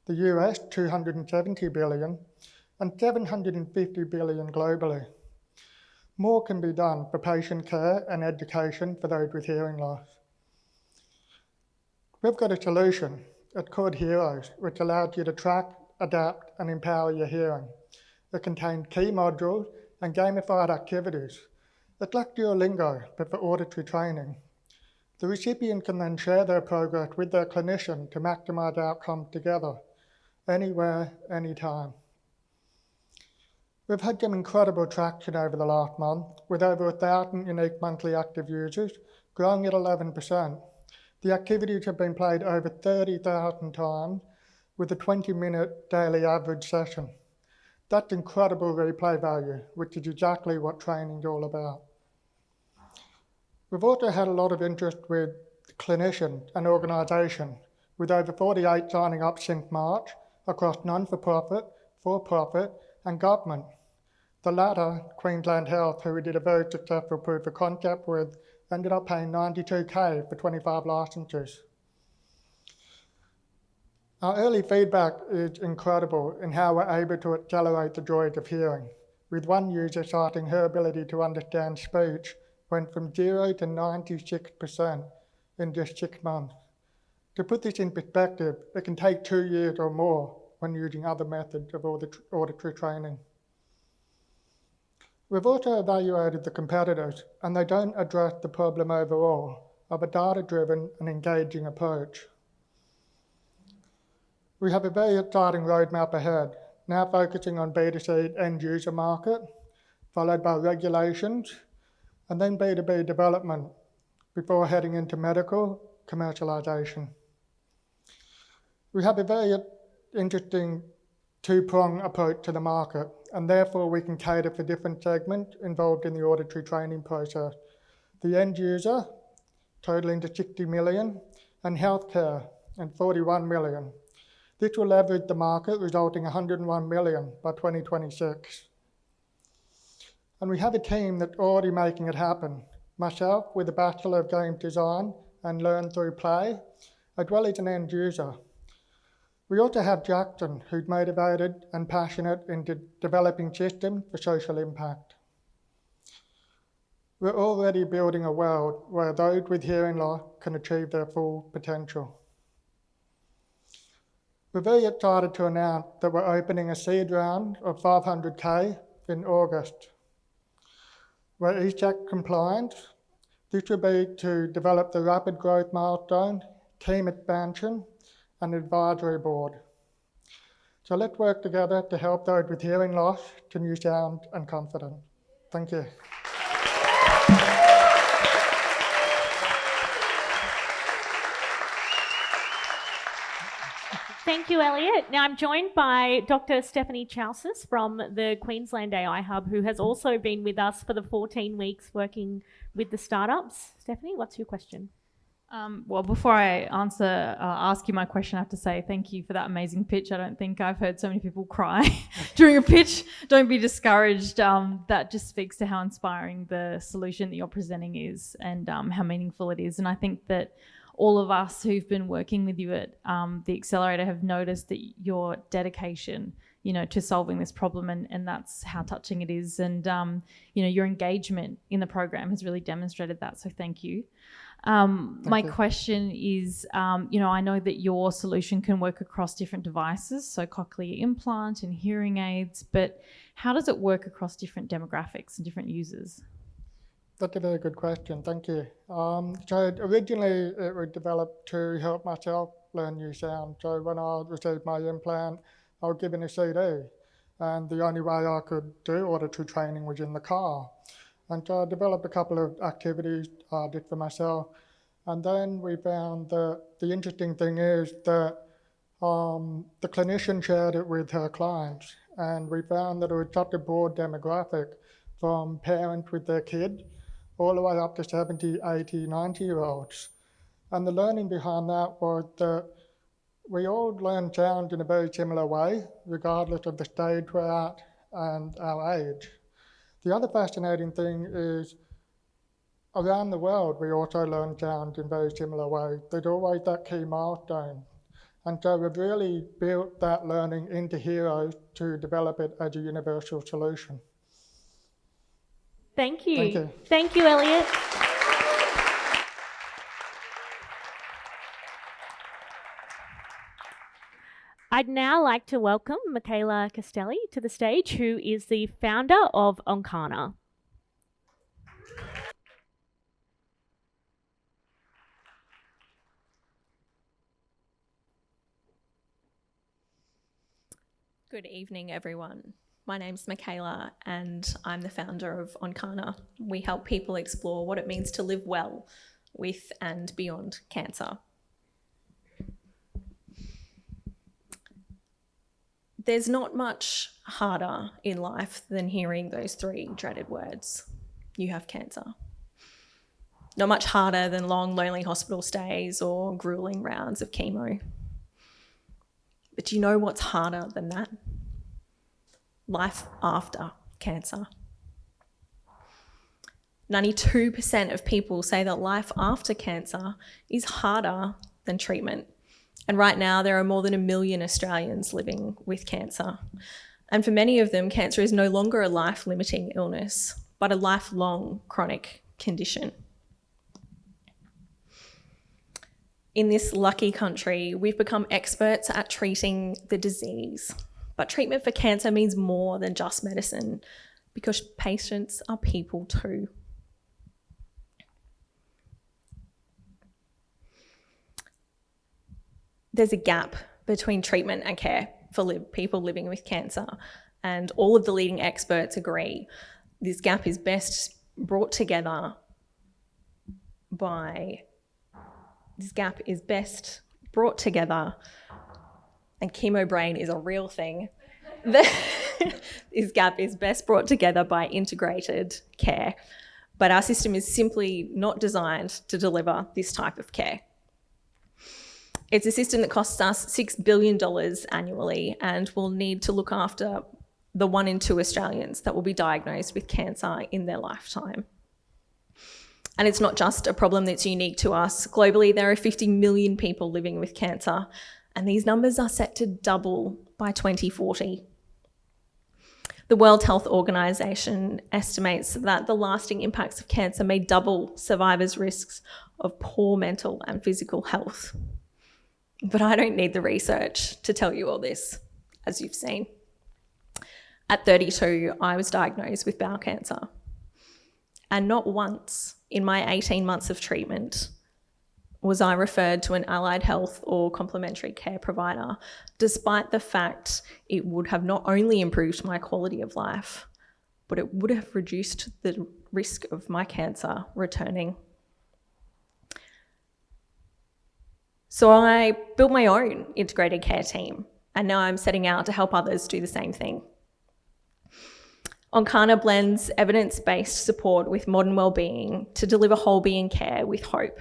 the US 270 billion, and 750 billion globally. More can be done for patient care and education for those with hearing loss. We've got a solution. It's called Heroes, which allows you to track, adapt, and empower your hearing. It contains key modules and gamified activities. It's like Duolingo, but for auditory training. The recipient can then share their progress with their clinician to maximize outcomes together, anywhere, anytime. We've had some incredible traction over the last month, with over 1,000 unique monthly active users, growing at 11%. The activities have been played over 30,000 times, with a 20-minute daily average session. That's incredible replay value, which is exactly what training is all about. We've also had a lot of interest with clinicians and organisations, with over 48 signing up since March across non-for-profit, for-profit and government. The latter, Queensland Health, who we did a very successful proof of concept with, ended up paying $92,000 for 25 licenses. Our early feedback is incredible in how we're able to accelerate the joys of hearing, with one user citing her ability to understand speech went from 0 to 96% in just 6 months. To put this in perspective, it can take 2 years or more when using other methods of auditory training. We've also evaluated the competitors, and they don't address the problem overall of a data-driven and engaging approach. We have a very exciting roadmap ahead, now focusing on B2C end-user market, followed by regulations, and then B2B development before heading into medical commercialization. We have a very interesting two-prong approach to the market, and therefore we can cater for different segments involved in the auditory training process. The end user, totaling to 60 million, and healthcare, and 41 million. This will leverage the market, resulting 101 million by 2026. And we have a team that's already making it happen. Myself, with a Bachelor of Game Design and learn through play, as well as an end user. We also have Jackson, who's motivated and passionate in developing systems for social impact. We're already building a world where those with hearing loss can achieve their full potential. We're very excited to announce that we're opening a seed round of $500K in August. We're ESEC compliant. This will be to develop the rapid growth milestone, team expansion, and advisory board. So let's work together to help those with hearing loss to new sound and confidence. Thank you. Thank you, Elliot. Now I'm joined by Dr. Stephanie Chausis from the Queensland AI Hub, who has also been with us for the 14 weeks working with the startups. Stephanie, what's your question? Well, before I ask you my question, I have to say thank you for that amazing pitch. I don't think I've heard so many people cry during a pitch. Don't be discouraged. That just speaks to how inspiring the solution that you're presenting is and how meaningful it is. And I think that all of us who've been working with you at the Accelerator have noticed that your dedication, to solving this problem, and that's how touching it is. And, your engagement in the program has really demonstrated that. So thank you. My question is, I know that your solution can work across different devices, so cochlear implant and hearing aids, but how does it work across different demographics and different users? That's a very good question, thank you. So originally it was developed to help myself learn new sound. So when I received my implant, I was given a CD, and the only way I could do auditory training was in the car. And so I developed a couple of activities I did for myself. And then we found that the interesting thing is that the clinician shared it with her clients. And we found that it was such a broad demographic, from parents with their kids all the way up to 70, 80, 90-year-olds. And the learning behind that was that we all learn sound in a very similar way, regardless of the stage we're at and our age. The other fascinating thing is, around the world, we also learn sound in very similar ways. There's always that key milestone. And so we've really built that learning into Heroes to develop it as a universal solution. Thank you. Thank you. Thank you, Elliot. I'd now like to welcome Michaela Castelli to the stage, who is the founder of Oncana. Good evening, everyone. My name's Michaela, and I'm the founder of Oncana. We help people explore what it means to live well with and beyond cancer. There's not much harder in life than hearing those three dreaded words: you have cancer. Not much harder than long, lonely hospital stays or grueling rounds of chemo. But do you know what's harder than that? Life after cancer. 92% of people say that life after cancer is harder than treatment. And right now, there are more than 1 million Australians living with cancer. And for many of them, cancer is no longer a life-limiting illness, but a lifelong chronic condition. In this lucky country, we've become experts at treating the disease. But treatment for cancer means more than just medicine, because patients are people too. There's a gap between treatment and care for people living with cancer, and all of the leading experts agree this gap is best brought together by and chemo brain is a real thing. This gap is best brought together by integrated care, but our system is simply not designed to deliver this type of care. It's a system that costs us $6 billion annually and will need to look after the 1 in 2 Australians that will be diagnosed with cancer in their lifetime. And it's not just a problem that's unique to us. Globally, there are 50 million people living with cancer, and these numbers are set to double by 2040. The World Health Organization estimates that the lasting impacts of cancer may double survivors' risks of poor mental and physical health. But I don't need the research to tell you all this, as you've seen. At 32, I was diagnosed with bowel cancer. And not once in my 18 months of treatment was I referred to an allied health or complementary care provider, despite the fact it would have not only improved my quality of life, but it would have reduced the risk of my cancer returning. So I built my own integrated care team, and now I'm setting out to help others do the same thing. Oncana blends evidence-based support with modern wellbeing to deliver whole being care with hope.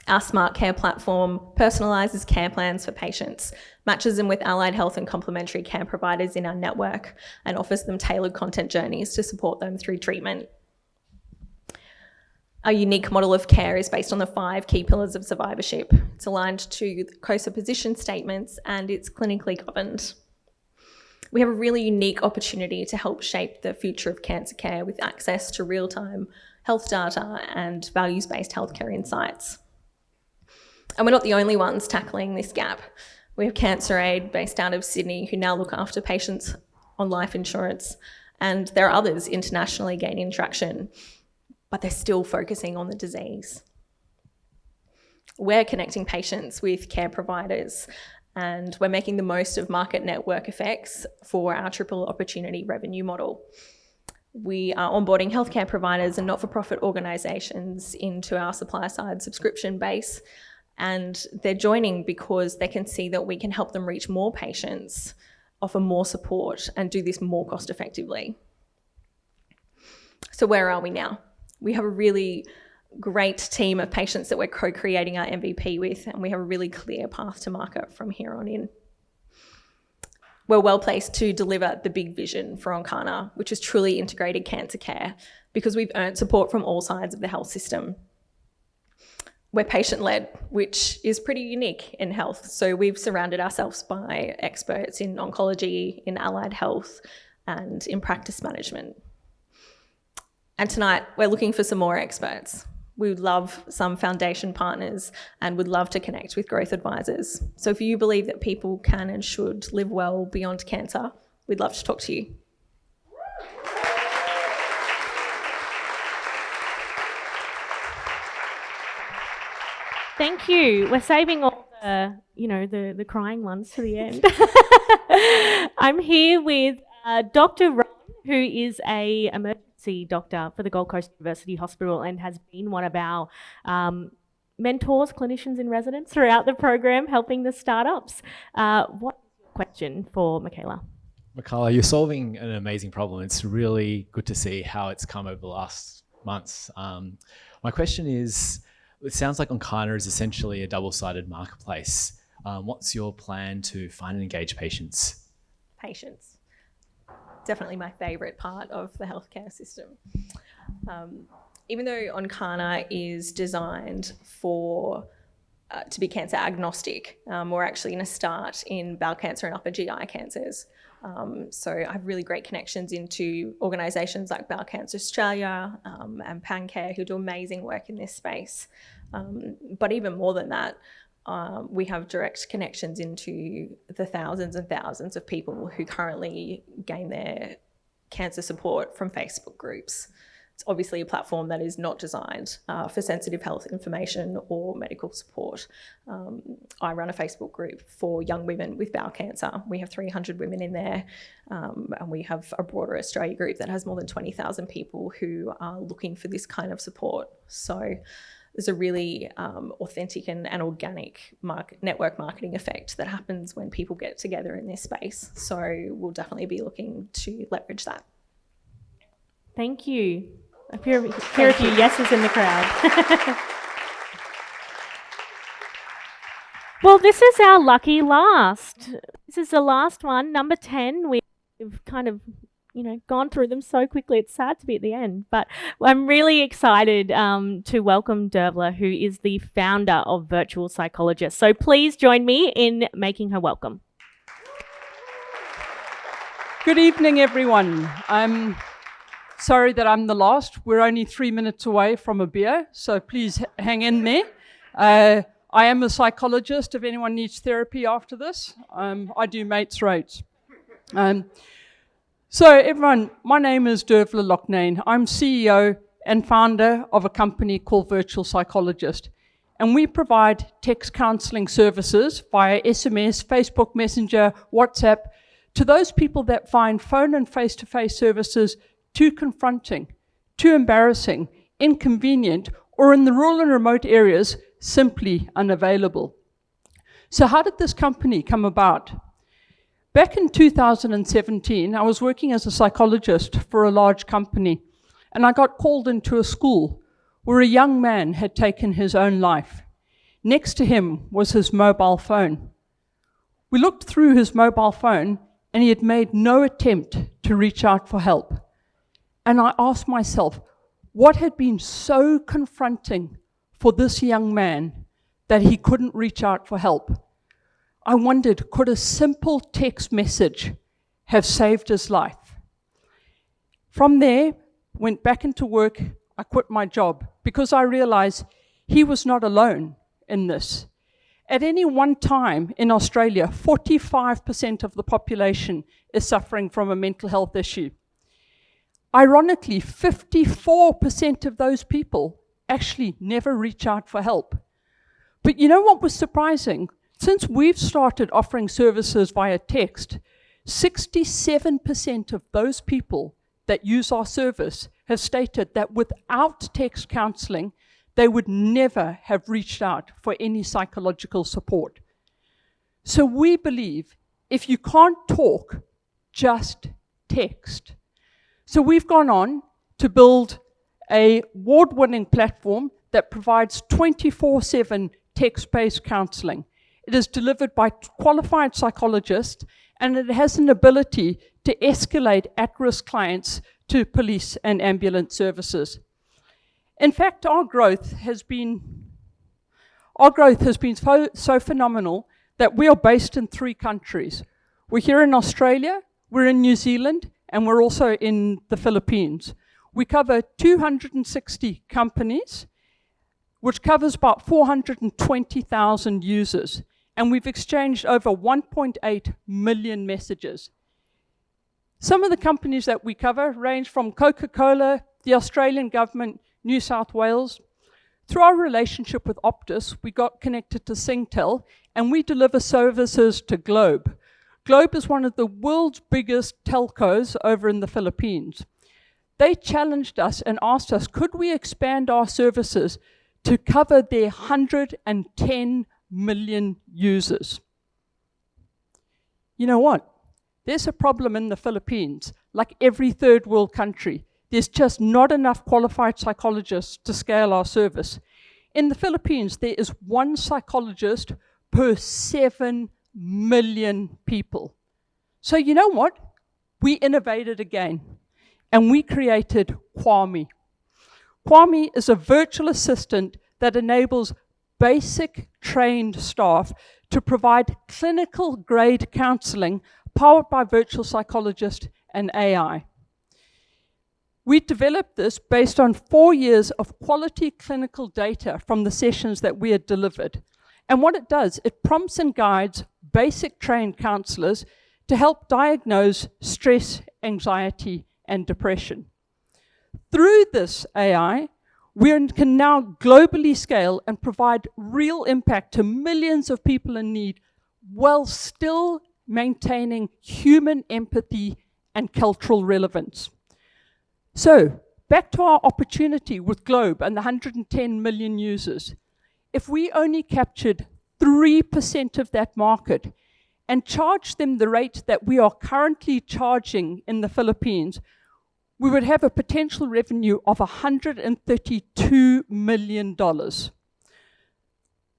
Our smart care platform personalises care plans for patients, matches them with allied health and complementary care providers in our network, and offers them tailored content journeys to support them through treatment. Our unique model of care is based on the 5 key pillars of survivorship. It's aligned to the COSA position statements, and it's clinically governed. We have a really unique opportunity to help shape the future of cancer care with access to real-time health data and values-based healthcare insights. And we're not the only ones tackling this gap. We have CancerAid based out of Sydney who now look after patients on life insurance, and there are others internationally gaining traction, but they're still focusing on the disease. We're connecting patients with care providers, and we're making the most of market network effects for our triple opportunity revenue model. We are onboarding healthcare providers and not-for-profit organisations into our supply-side subscription base, and they're joining because they can see that we can help them reach more patients, offer more support, and do this more cost-effectively. So where are we now? We have a really great team of patients that we're co-creating our MVP with, and we have a really clear path to market from here on in. We're well placed to deliver the big vision for Oncana, which is truly integrated cancer care, because we've earned support from all sides of the health system. We're patient-led, which is pretty unique in health. So we've surrounded ourselves by experts in oncology, in allied health, and in practice management. And tonight, we're looking for some more experts. We would love some foundation partners and would love to connect with growth advisors. So if you believe that people can and should live well beyond cancer, we'd love to talk to you. Thank you. We're saving all the, the crying ones to the end. I'm here with Dr. Ron, who is an emergency doctor for the Gold Coast University Hospital and has been one of our mentors, clinicians in residence throughout the program, helping the startups. What is your question for Michaela? Michaela, you're solving an amazing problem. It's really good to see how it's come over the last months. My question is, it sounds like Oncana is essentially a double-sided marketplace. What's your plan to find and engage patients? Patients. Definitely my favourite part of the healthcare system. Even though Oncana is designed for to be cancer agnostic, we're actually going to start in bowel cancer and upper GI cancers. So I have really great connections into organisations like Bowel Cancer Australia and PanCare who do amazing work in this space. But even more than that, we have direct connections into the thousands and thousands of people who currently gain their cancer support from Facebook groups. It's obviously a platform that is not designed for sensitive health information or medical support. I run a Facebook group for young women with bowel cancer. We have 300 women in there, and we have a broader Australia group that has more than 20,000 people who are looking for this kind of support. So there's a really authentic and organic network marketing effect that happens when people get together in this space. So we'll definitely be looking to leverage that. Thank you. I hear a few yeses in the crowd. Well, this is our lucky last. This is the last one, number 10. We've kind of, gone through them so quickly. It's sad to be at the end, but I'm really excited to welcome Dervla, who is the founder of Virtual Psychologist. So please join me in making her welcome. Good evening, everyone. I'm sorry that I'm the last. We're only 3 minutes away from a beer, so please hang in there. I am a psychologist if anyone needs therapy after this. I do mates rates. So everyone, my name is Dervla Loughnane. I'm CEO and founder of a company called Virtual Psychologist. And we provide text counseling services via SMS, Facebook Messenger, WhatsApp to those people that find phone and face-to-face services too confronting, too embarrassing, inconvenient, or in the rural and remote areas, simply unavailable. So how did this company come about? Back in 2017, I was working as a psychologist for a large company, and I got called into a school where a young man had taken his own life. Next to him was his mobile phone. We looked through his mobile phone, and he had made no attempt to reach out for help. And I asked myself, what had been so confronting for this young man that he couldn't reach out for help? I wondered, could a simple text message have saved his life? From there, went back into work. I quit my job because I realized he was not alone in this. At any one time in Australia, 45% of the population is suffering from a mental health issue. Ironically, 54% of those people actually never reach out for help. But you know what was surprising? Since we've started offering services via text, 67% of those people that use our service have stated that without text counseling, they would never have reached out for any psychological support. So we believe if you can't talk, just text. So we've gone on to build an award-winning platform that provides 24/7 text-based counseling. It is delivered by qualified psychologists, and it has an ability to escalate at-risk clients to police and ambulance services. In fact, our growth has been so phenomenal that we are based in 3 countries. We're here in Australia, we're in New Zealand, and we're also in the Philippines. We cover 260 companies, which covers about 420,000 users. And we've exchanged over 1.8 million messages. Some of the companies that we cover range from Coca-Cola, the Australian government, New South Wales. Through our relationship with Optus, we got connected to Singtel, and we deliver services to Globe. Globe is one of the world's biggest telcos over in the Philippines. They challenged us and asked us, could we expand our services to cover their 110 million users? You know what? There's a problem in the Philippines, like every third world country. There's just not enough qualified psychologists to scale our service. In the Philippines, there is 1 psychologist per 7 million people. So you know what? We innovated again, and we created Kwame. Kwame is a virtual assistant that enables basic trained staff to provide clinical grade counseling powered by virtual psychologists and AI. We developed this based on 4 years of quality clinical data from the sessions that we had delivered. And what it does, it prompts and guides basic trained counselors to help diagnose stress, anxiety, and depression. Through this AI, we can now globally scale and provide real impact to millions of people in need while still maintaining human empathy and cultural relevance. So, back to our opportunity with Globe and the 110 million users. If we only captured 3% of that market and charged them the rate that we are currently charging in the Philippines, we would have a potential revenue of $132 million.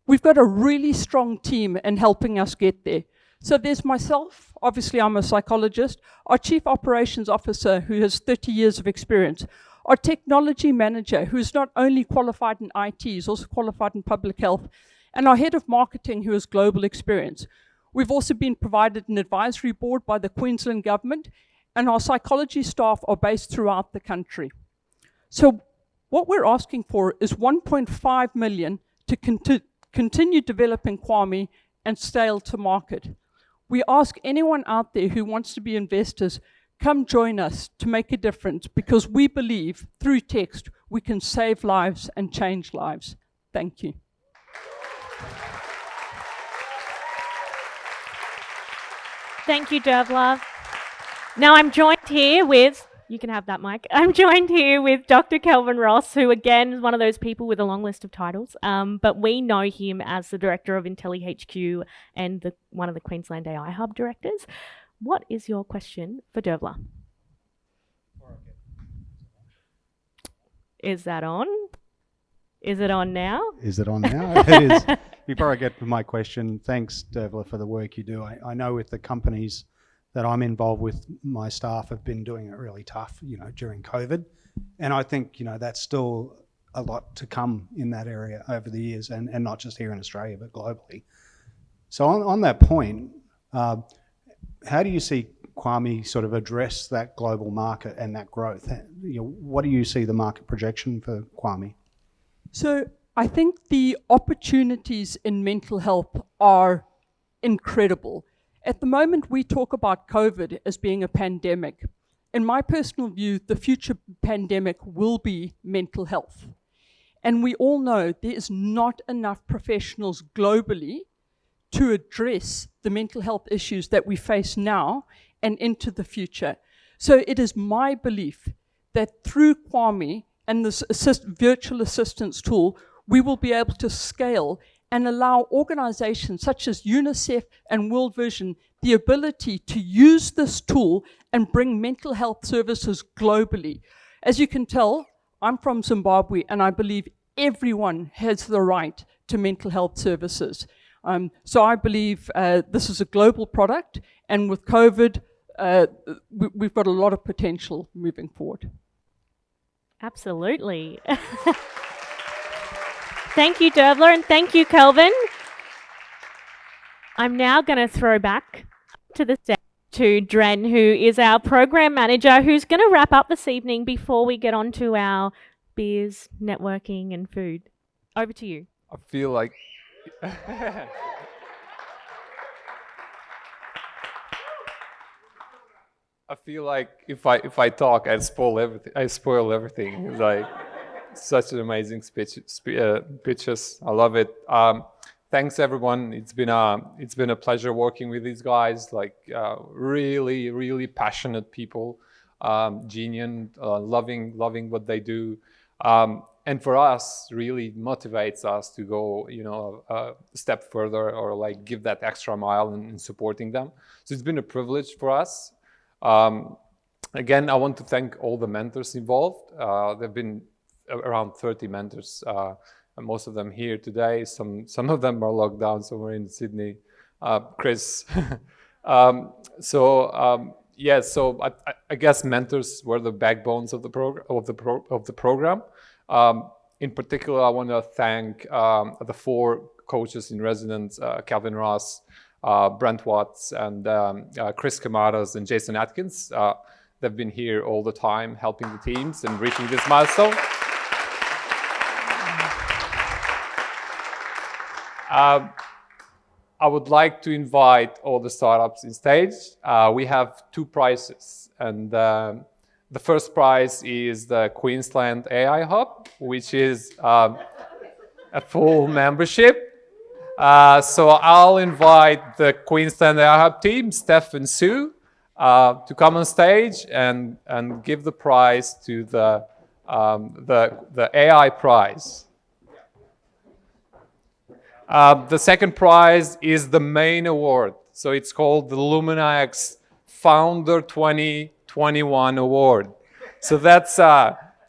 We've got a really strong team in helping us get there. So there's myself, obviously I'm a psychologist, our Chief Operations Officer who has 30 years of experience, our Technology Manager who's not only qualified in IT, he's also qualified in public health, and our Head of Marketing who has global experience. We've also been provided an advisory board by the Queensland Government, and our psychology staff are based throughout the country. So what we're asking for is 1.5 million to continue developing Kwame and scale to market. We ask anyone out there who wants to be investors, come join us to make a difference, because we believe through text we can save lives and change lives. Thank you. Thank you, Dervla. Now I'm joined here with, you can have that mic, I'm joined here with Dr. Kelvin Ross, who again is one of those people with a long list of titles, but we know him as the Director of IntelliHQ and one of the Queensland AI Hub directors. What is your question for Dervla? Is that on? Is it on now? Is it on now? It is. Before I get to my question, thanks, Dervla, for the work you do. I know with the companies that I'm involved with, my staff have been doing it really tough, during COVID. And I think, that's still a lot to come in that area over the years, and not just here in Australia, but globally. So on that point, how do you see Kwame sort of address that global market and that growth? What do you see the market projection for Kwame? So I think the opportunities in mental health are incredible. At the moment, we talk about COVID as being a pandemic. In my personal view, the future pandemic will be mental health. And we all know there is not enough professionals globally to address the mental health issues that we face now and into the future. So it is my belief that through Kwame and this virtual assistance tool, we will be able to scale and allow organizations such as UNICEF and World Vision the ability to use this tool and bring mental health services globally. As you can tell, I'm from Zimbabwe, and I believe everyone has the right to mental health services. So I believe this is a global product, and with COVID, we've got a lot of potential moving forward. Absolutely. Thank you, Dervla, and thank you, Kelvin. I'm now going to throw back to the stage to Dren, who is our program manager, who's going to wrap up this evening before we get on to our beers, networking, and food. Over to you. I feel like I feel like if I talk, I spoil everything. It's like such an amazing pitches. I love it. Thanks everyone. It's been a pleasure working with these guys. Like really, really passionate people, genuine, loving what they do. And for us, really motivates us to go, a step further, or like give that extra mile in supporting them. So it's been a privilege for us. Again, I want to thank all the mentors involved. There've been around 30 mentors, and most of them here today. Some of them are locked down somewhere in Sydney. Chris. So I guess mentors were the backbones of the program. In particular, I want to thank the 4 coaches in residence, Kelvin Ross, Brent Watts, and Chris Camadas and Jason Atkins. They've been here all the time helping the teams and reaching this milestone. I would like to invite all the startups in stage. We have 2 prizes, and the first prize is the Queensland AI Hub, which is a full membership. So I'll invite the Queensland AI Hub team, Steph and Sue, to come on stage and give the prize to the AI prize. The second prize is the main award. So it's called the LuminaX Founder 2021 Award. So that's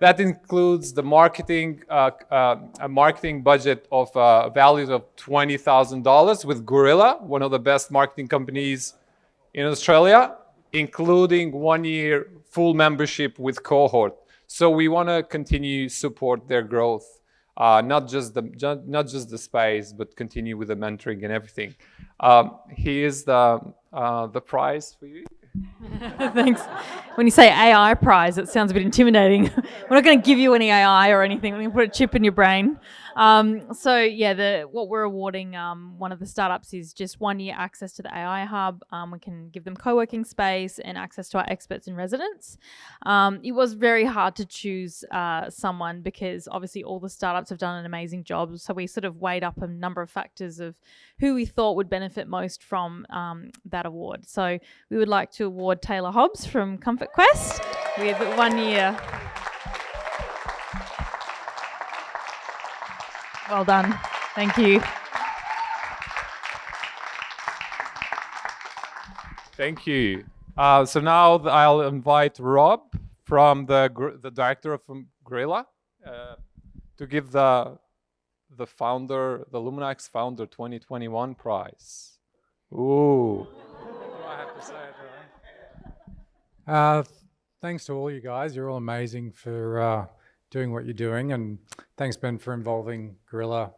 That includes the marketing, a marketing budget of values of $20,000 with Gorilla, one of the best marketing companies in Australia, including 1 year full membership with Cohort. So we want to continue support their growth, not just the space, but continue with the mentoring and everything. Here's the prize for you. Thanks. When you say AI prize, it sounds a bit intimidating. We're not going to give you any AI or anything. We're going to put a chip in your brain. So yeah, what we're awarding one of the startups is just 1 year access to the AI Hub. We can give them co-working space and access to our experts in residence. It was very hard to choose someone because obviously all the startups have done an amazing job. So we sort of weighed up a number of factors of who we thought would benefit most from that award. So we would like to award Taylor Hobbs from Comfort Quest with 1 year. Well done. Thank you. Thank you. So now I'll invite Rob from the director of Gorilla to give the founder, the LuminaX founder 2021 prize. Ooh. Do I have to say it, right? Thanks to all you guys. You're all amazing for doing what you're doing, and thanks, Ben, for involving Gorilla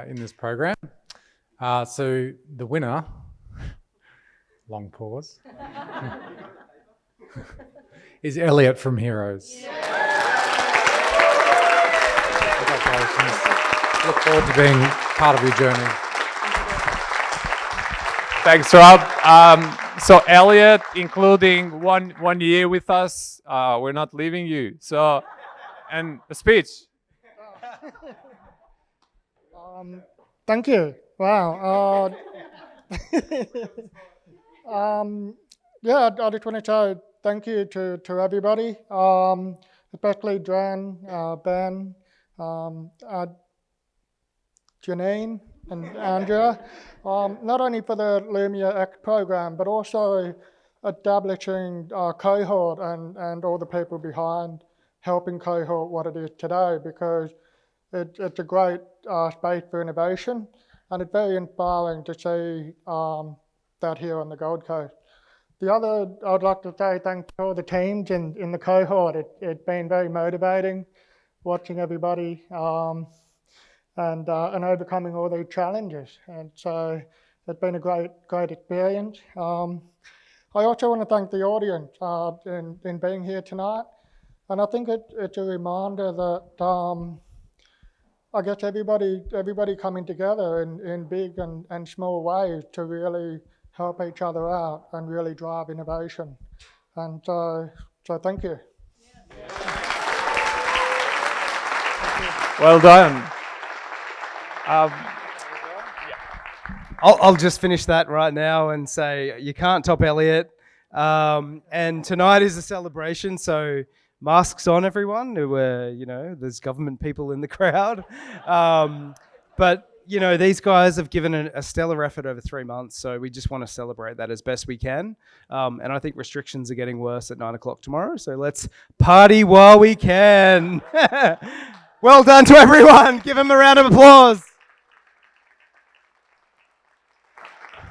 in this program. So the winner, long pause, is Elliot from Heroes. Congratulations. Look forward to being part of your journey. Thanks, Rob. So Elliot, including one year with us, we're not leaving you. So, and a speech. Thank you. Wow. Yeah, I just want to say thank you to everybody, especially Dran, Ben, Janine, and Andrea, not only for the LuminaX program, but also establishing Cohort and all the people behind helping Cohort what it is today, because it's a great space for innovation, and it's very inspiring to see that here on the Gold Coast. The other, I'd like to say thanks to all the teams in the Cohort. It's been very motivating watching everybody and overcoming all these challenges. And so it's been a great experience. I also want to thank the audience in being here tonight. And I think it's a reminder that I guess everybody coming together in big and small ways to really help each other out and really drive innovation. And so thank you. Well done. I'll just finish that right now and say you can't top Elliot. And tonight is a celebration, so masks on, everyone. There's government people in the crowd. But these guys have given a stellar effort over 3 months, so we just want to celebrate that as best we can. And I think restrictions are getting worse at 9 o'clock tomorrow, so let's party while we can. Well done to everyone. Give them a round of applause.